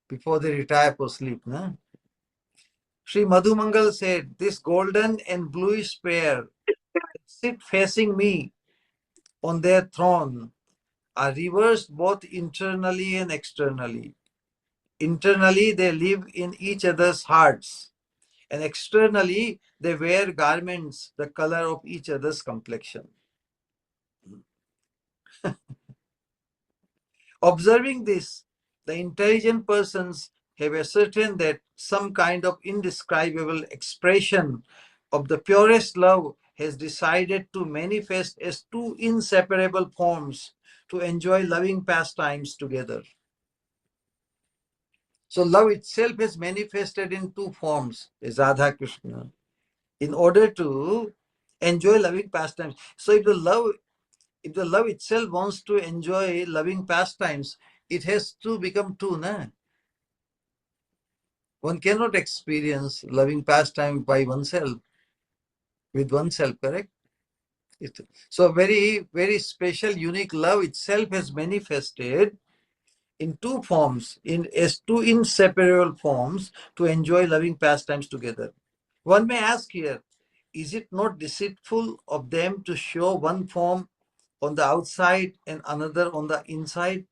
before they retire for sleep, na? Sri Madhumangal said, this golden and bluish pair sit facing me on their throne are reversed both internally and externally. Internally, they live in each other's hearts, and externally, they wear garments the color of each other's complexion. Observing this, the intelligent persons have ascertained that some kind of indescribable expression of the purest love has decided to manifest as two inseparable forms to enjoy loving pastimes together. So love itself has manifested in two forms, is Radha Krishna, in order to enjoy loving pastimes. So if the love itself wants to enjoy loving pastimes, it has to become two, na? One cannot experience loving pastime by oneself, with oneself, correct? So very, very special, unique love itself has manifested in two forms, as two inseparable forms to enjoy loving pastimes together. One may ask here, is it not deceitful of them to show one form on the outside and another on the inside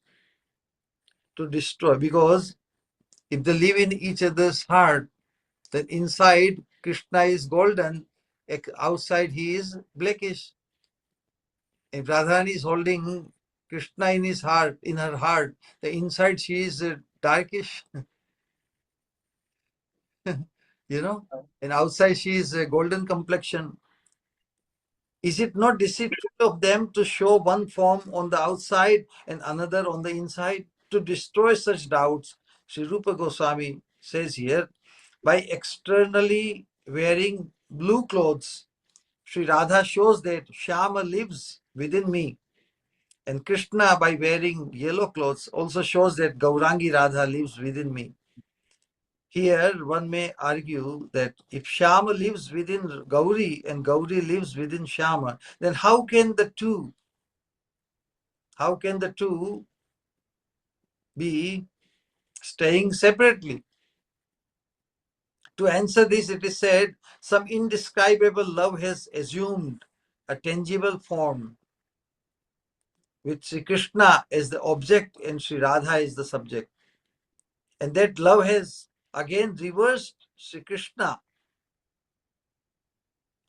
to destroy? Because if they live in each other's heart, then inside Krishna is golden, outside he is blackish. If Radharani is holding Krishna in his heart, in her heart, the inside she is darkish, and outside she is a golden complexion. Is it not deceitful of them to show one form on the outside and another on the inside? To destroy such doubts, Sri Rupa Goswami says here, by externally wearing blue clothes, Sri Radha shows that Shyama lives within me. And Krishna, by wearing yellow clothes, also shows that Gaurangi Radha lives within me. Here, one may argue that if Shyama lives within Gauri and Gauri lives within Shyama, then how can the two be staying separately? To answer this, it is said, some indescribable love has assumed a tangible form with Sri Krishna as the object and Sri Radha is the subject. And that love has again reversed Sri Krishna,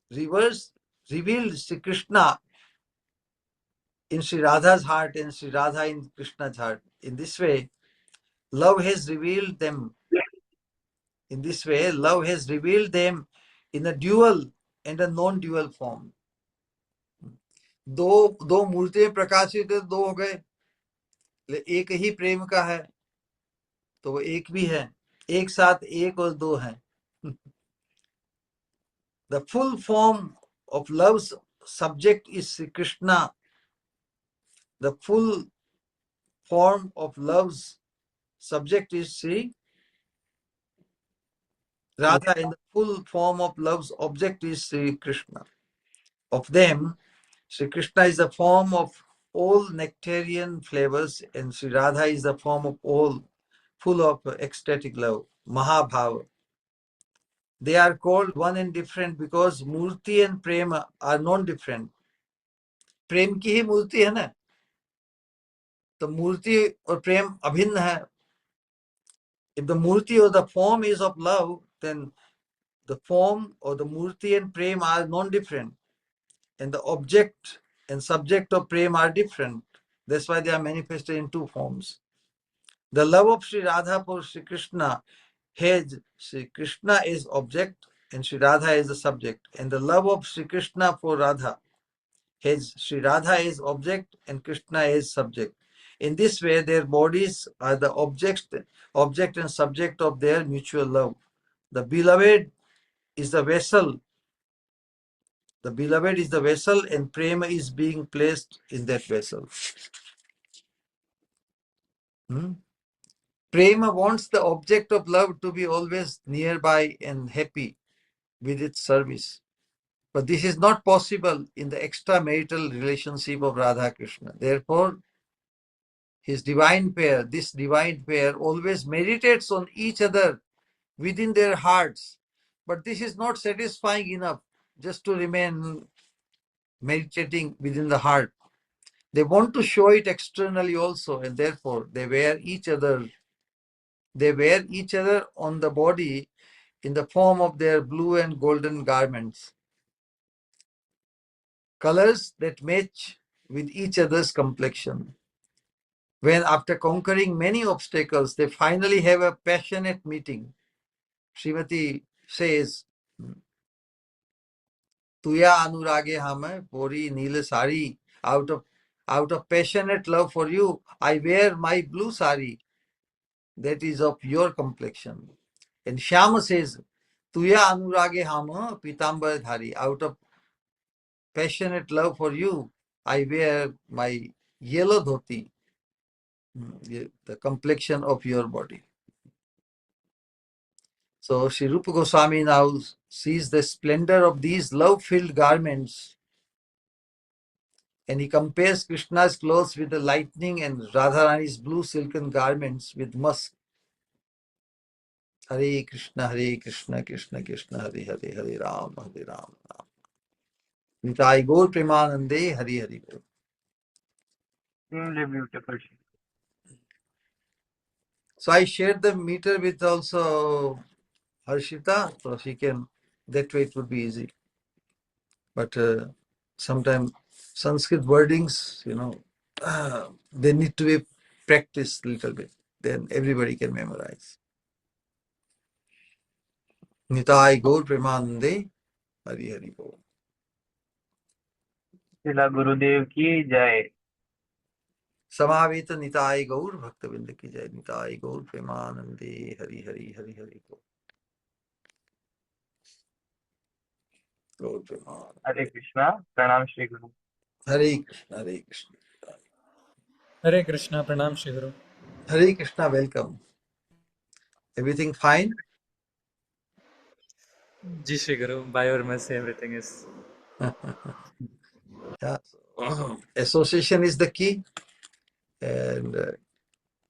revealed Sri Krishna in Sri Radha's heart and Sri Radha in Krishna's heart. In this way, love has revealed them. In this way, love has revealed them in a dual and a non-dual form. दो मूर्तियां प्रकाशित है, दो हो गए, एक ही प्रेम का है तो वो एक भी है, एक साथ एक और दो हैं. The full form of love's subject is Krishna, the full form of love's subject is Sri Radha, and the full form of love's object is Sri Krishna. Of them, Sri Krishna is the form of all nectarian flavors, and Sri Radha is the form of all full of ecstatic love, Mahabhava. They are called one and different because Murti and Prema are non-different. प्रेम की ही मूर्ति है ना, तो मूर्ति और प्रेम अभिन्न है. If the murti or the form is of love, then the form or the murti and prem are non-different, and the object and subject of prem are different. That's why they are manifested in two forms. The love of Sri Radha for Sri Krishna has Sri Krishna as object and Sri Radha as the subject, and the love of Sri Krishna for Radha has Sri Radha as object and Krishna as subject. In this way, their bodies are the object and subject of their mutual love. The beloved is the vessel. The beloved is the vessel, and prema is being placed in that vessel. Prema wants the object of love to be always nearby and happy with its service. But this is not possible in the extramarital relationship of Radha Krishna. Therefore, this divine pair always meditates on each other within their hearts. But this is not satisfying enough just to remain meditating within the heart. They want to show it externally also, and therefore they wear each other. They wear each other on the body in the form of their blue and golden garments, colors that match with each other's complexion. When after conquering many obstacles, they finally have a passionate meeting, Srimati says, Tuya anurage hame pori neela sari. Out of passionate love for you, I wear my blue sari that is of your complexion. And Shyama says, Tuya anurage hame pitambar dhari. Out of passionate love for you, I wear my yellow dhoti, the complexion of your body. So Sri Rupa Goswami now sees the splendor of these love-filled garments, and he compares Krishna's clothes with the lightning and Radharani's blue silken garments with musk. Hare Krishna, Krishna Krishna, Hare Hare, Hare Ram, Ram. Nitai Gaur Premanande, Hare Hare. Extremely beautiful. So I shared the meter with also Harshita, so she can, that way it would be easy. But sometimes Sanskrit wordings, they need to be practiced a little bit. Then everybody can memorize. Nitai Gaur Premanande, Hari Hari Bol. Srila Gurudev ki jai. Samaveta Nitai Gaur Bhaktavinda ki jai. Nitai Gaur Premanande, Hari Hari Hari Hari Bol. Gaur Premanande. Hare Krishna. Pranam Shri Guru. Hare Krishna, Hare Krishna. Hare Krishna, Pranam Shri Guru. Hare Krishna, welcome. Everything fine? Ji Shri Guru, by your mercy, everything is. Yeah. Association is the key, and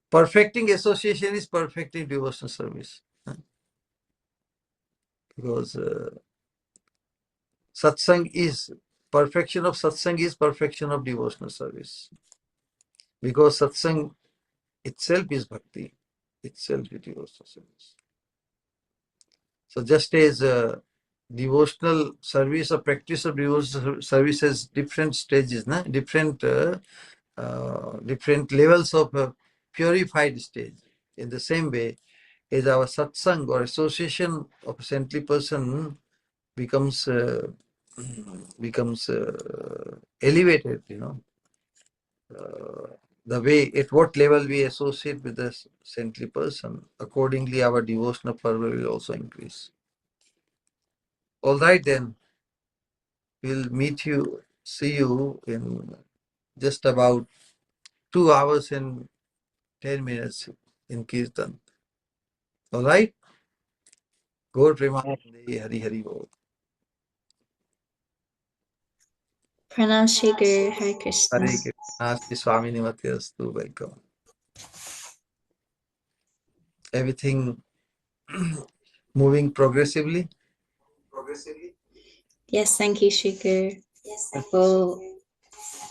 perfecting association is perfecting devotional service. Because satsang is perfection of satsang is perfection of devotional service. Because satsang itself is bhakti, itself is devotional service. So just as devotional service or practice of devotional service has different stages, different levels of purified stage. In the same way, as our satsang or association of a saintly person becomes elevated, the way at what level we associate with the saintly person, accordingly our devotional fervor will also increase. All right, then we'll see you in just about 2 hours and 10 minutes in Kirtan. All right? Gaur Premanande, Hari Hari Bol. Pranam Shri Guru, Hare Krishna. Hare Krishna, Shri Swami Nimate Astu. Welcome. Everything moving progressively? Yes, thank you, Shri Guru.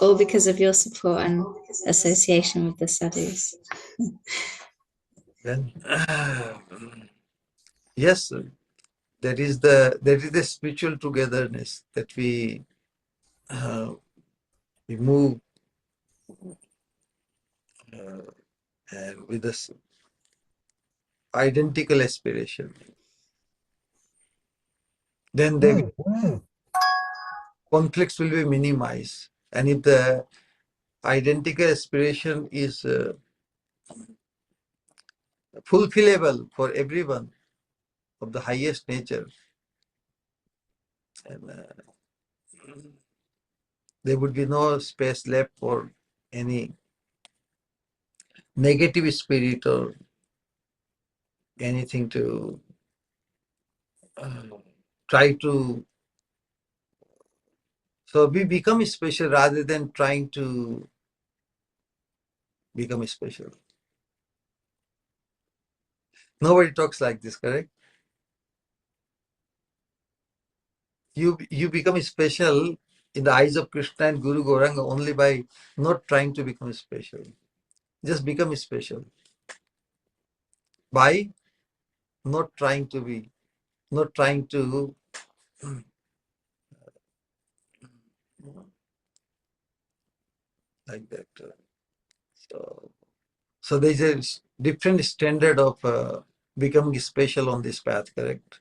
All because of your support and association with the sadhus. Then, yes, that is the spiritual togetherness that we move with this identical aspiration. Then conflicts will be minimized, and if the identical aspiration is fulfillable for everyone of the highest nature, and there would be no space left for any negative spirit or anything to try to. So we become special rather than trying to become special. Nobody talks like this, correct? You become special in the eyes of Krishna and Guru Gauranga only by not trying to become special. Just become special by not trying to be, not trying to like that. So there is a different standard of becoming special on this path, correct?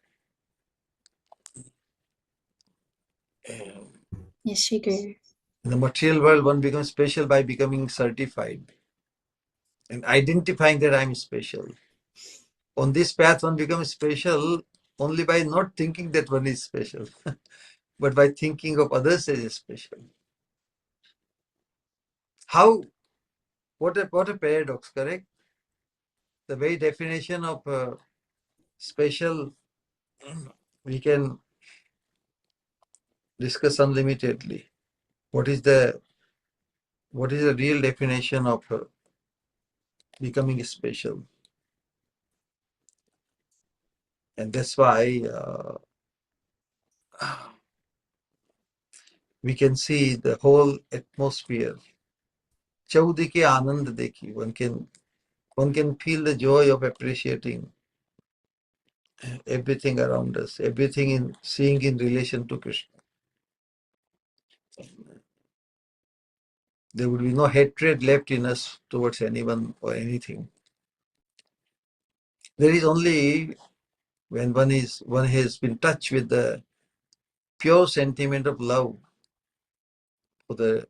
Yes, Shri Guru. In the material world, one becomes special by becoming certified and identifying that I'm special. On this path, one becomes special only by not thinking that one is special, but by thinking of others as special. How? What a paradox, correct? The very definition of special we can discuss unlimitedly. What is the real definition of becoming special? And that's why we can see the whole atmosphere. Chaudike Anand Dekhi. One can feel the joy of appreciating everything around us, everything in seeing in relation to Krishna. There would be no hatred left in us towards anyone or anything. There is only when one has been touched with the pure sentiment of love for the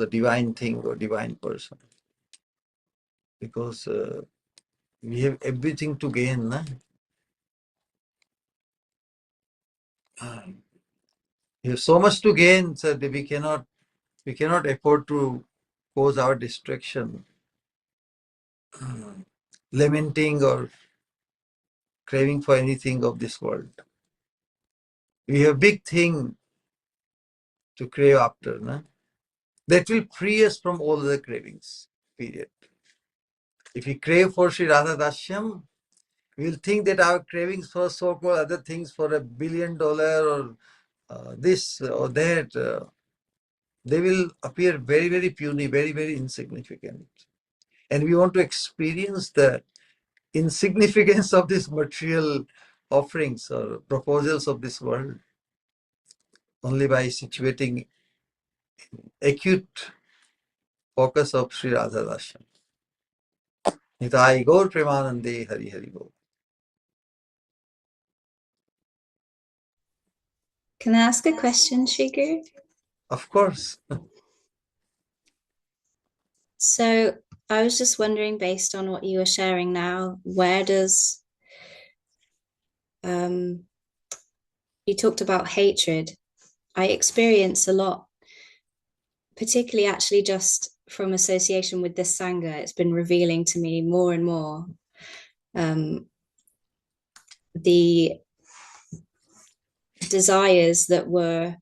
divine thing or divine person, because we have everything to gain. Na? We have so much to gain, sir, that we cannot afford to cause our destruction, lamenting or craving for anything of this world. We have big thing to crave after, na? That will free us from all the cravings, period. If we crave for Sri Radha Dashyam, we will think that our cravings for so-called other things, for $1 billion or this or that, they will appear very, very puny, very, very insignificant. And we want to experience the insignificance of these material offerings or proposals of this world only by situating acute focus of Sri Radha Dashyam. Nitai Gaur Premanande Hari Hari Bol. Can I ask a question, Shri Guru? Of course. So I was just wondering, based on what you were sharing now, where does you talked about hatred. I experience a lot, particularly actually just from association with this Sangha, it's been revealing to me more and more the desires that were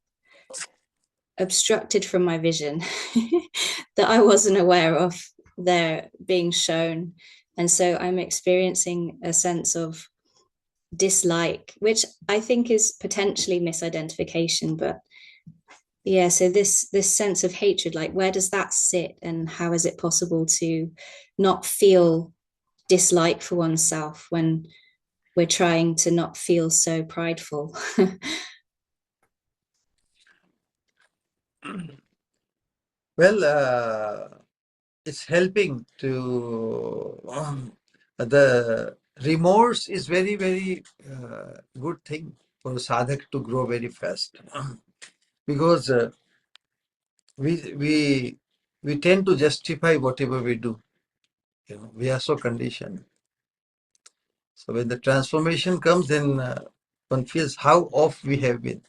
obstructed from my vision that I wasn't aware of, they're being shown. And so I'm experiencing a sense of dislike, which I think is potentially misidentification, but yeah, so this sense of hatred, like where does that sit, and how is it possible to not feel dislike for oneself when we're trying to not feel so prideful? Well, it's helping to the remorse is very, very good thing for a sadhak to grow very fast, because we tend to justify whatever we do. You know, we are so conditioned. So when the transformation comes, then one feels how off we have been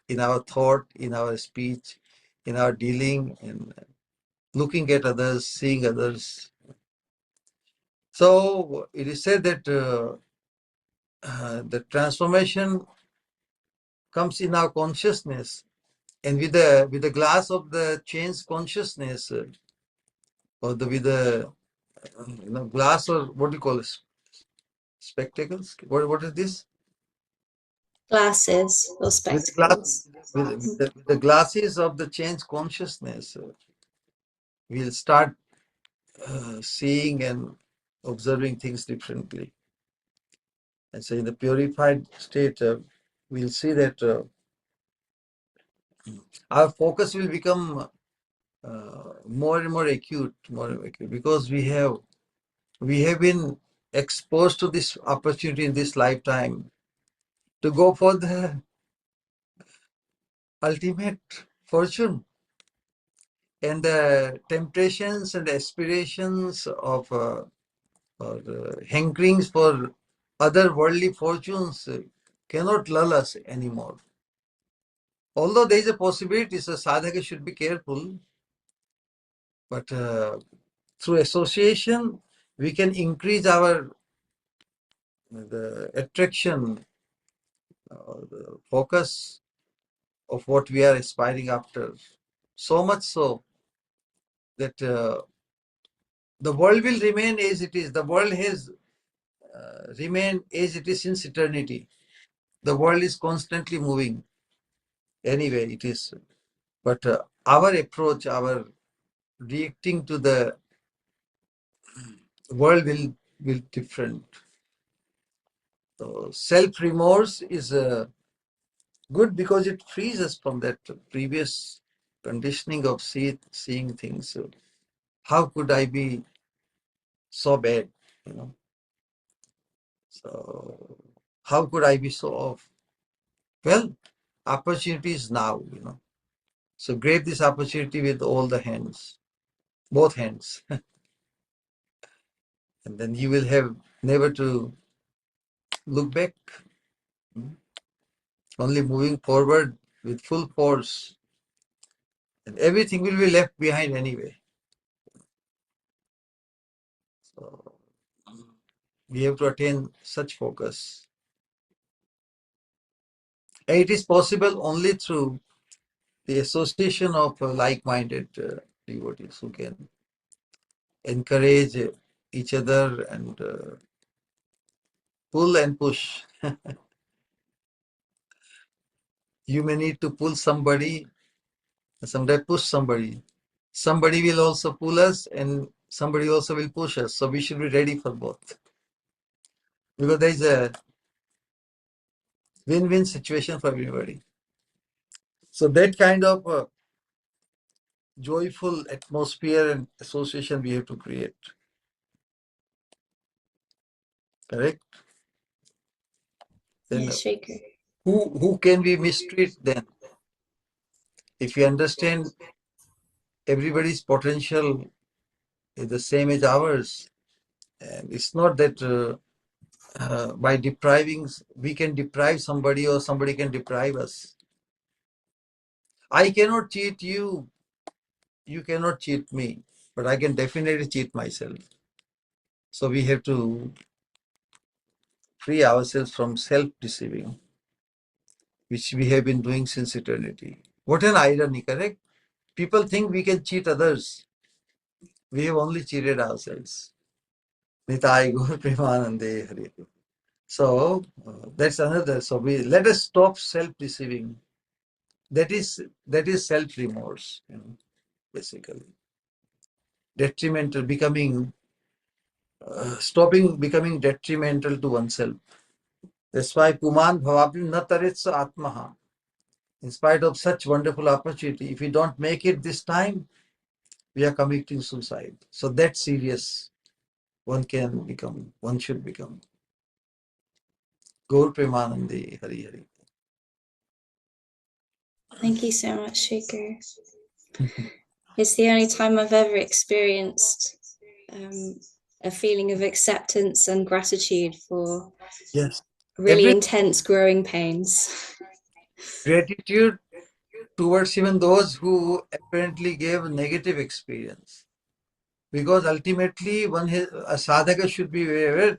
in our thought, in our speech, in our dealing, and looking at others, seeing others. So it is said that the transformation comes in our consciousness, and with the glass of the changed consciousness, or with the glass, or what do you call it, spectacles? What is this? Glasses or With the glass, spectacles. with the glasses of the changed consciousness, we'll start seeing and observing things differently. And so in the purified state, we'll see that our focus will become more and more acute, because we have been exposed to this opportunity in this lifetime to go for the ultimate fortune, and the temptations and aspirations of or hankerings for other worldly fortunes cannot lull us anymore. Although there is a possibility, so sadhaka should be careful, but through association, we can increase the attraction, the focus of what we are aspiring after. So much so that the world will remain as it is. The world has remained as it is since eternity. The world is constantly moving. Anyway, it is. But our approach, our reacting to the world will be different. So self-remorse is good because it frees us from that previous conditioning of seeing things. So how could I be so bad? You know. So how could I be so off? Well, opportunity is now. You know. So grab this opportunity with all the hands, both hands, and then you will have never to look back. Only moving forward with full force, and everything will be left behind anyway. So we have to attain such focus. And it is possible only through the association of like-minded devotees who can encourage each other and pull and push. You may need to pull somebody, sometimes push somebody. Somebody will also pull us, and somebody also will push us. So we should be ready for both, because there is a win-win situation for everybody. So that kind of joyful atmosphere and association we have to create. Correct? Then Yes, Sri Guru. who can we mistreat then? If you understand everybody's potential is the same as ours, and it's not that by depriving, we can deprive somebody or somebody can deprive us. I cannot cheat you, you cannot cheat me, but I can definitely cheat myself. So we have to free ourselves from self-deceiving, which we have been doing since eternity. What an irony, correct? People think we can cheat others. We have only cheated ourselves. Nitai Gaur Premanande Hare. So that's another. So we let us stop self-deceiving. That is self-remorse, basically. Detrimental, stopping becoming detrimental to oneself. That's why Puman Bhavapim na taretsa atmaha. In spite of such wonderful opportunity, if we don't make it this time, we are committing suicide. So that's serious. One should become. Gaur Premanande Hari Hari. Thank you so much, Shaker. It's the only time I've ever experienced a feeling of acceptance and gratitude for Yes. really intense growing pains. Gratitude towards even those who apparently gave a negative experience. Because ultimately, a sadhaka should be aware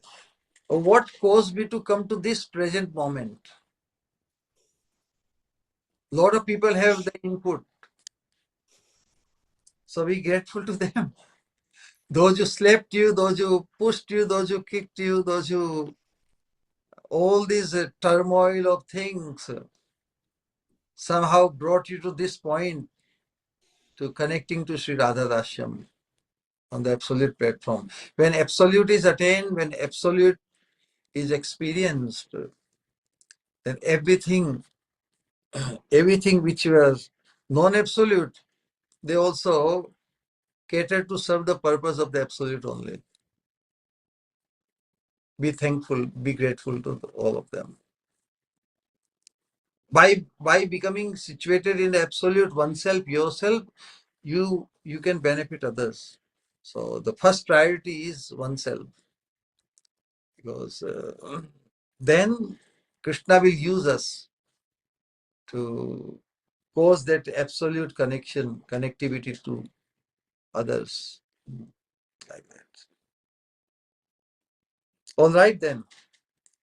of what caused me to come to this present moment. A lot of people have the input. So be grateful to them. Those who slapped you, those who pushed you, those who kicked you, those who, all these turmoil of things somehow brought you to this point, to connecting to Sri Radha Dashyam on the absolute platform. When absolute is attained, when absolute is experienced, then everything which was non-absolute, they also cater to serve the purpose of the absolute only. Be thankful, be grateful to all of them. By becoming situated in the absolute oneself, yourself, you can benefit others. So the first priority is oneself, because then Krishna will use us to cause that absolute connectivity to others, like that. All right, then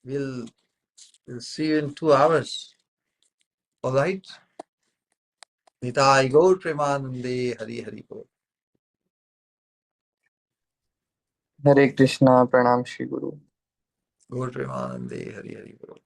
we'll see you in 2 hours. All right. Nitai Gaur Premanande Hari Hari Gaur. Hare Krishna, Pranam Shri Guru. Gaur Premanande Hari Hari Gaur.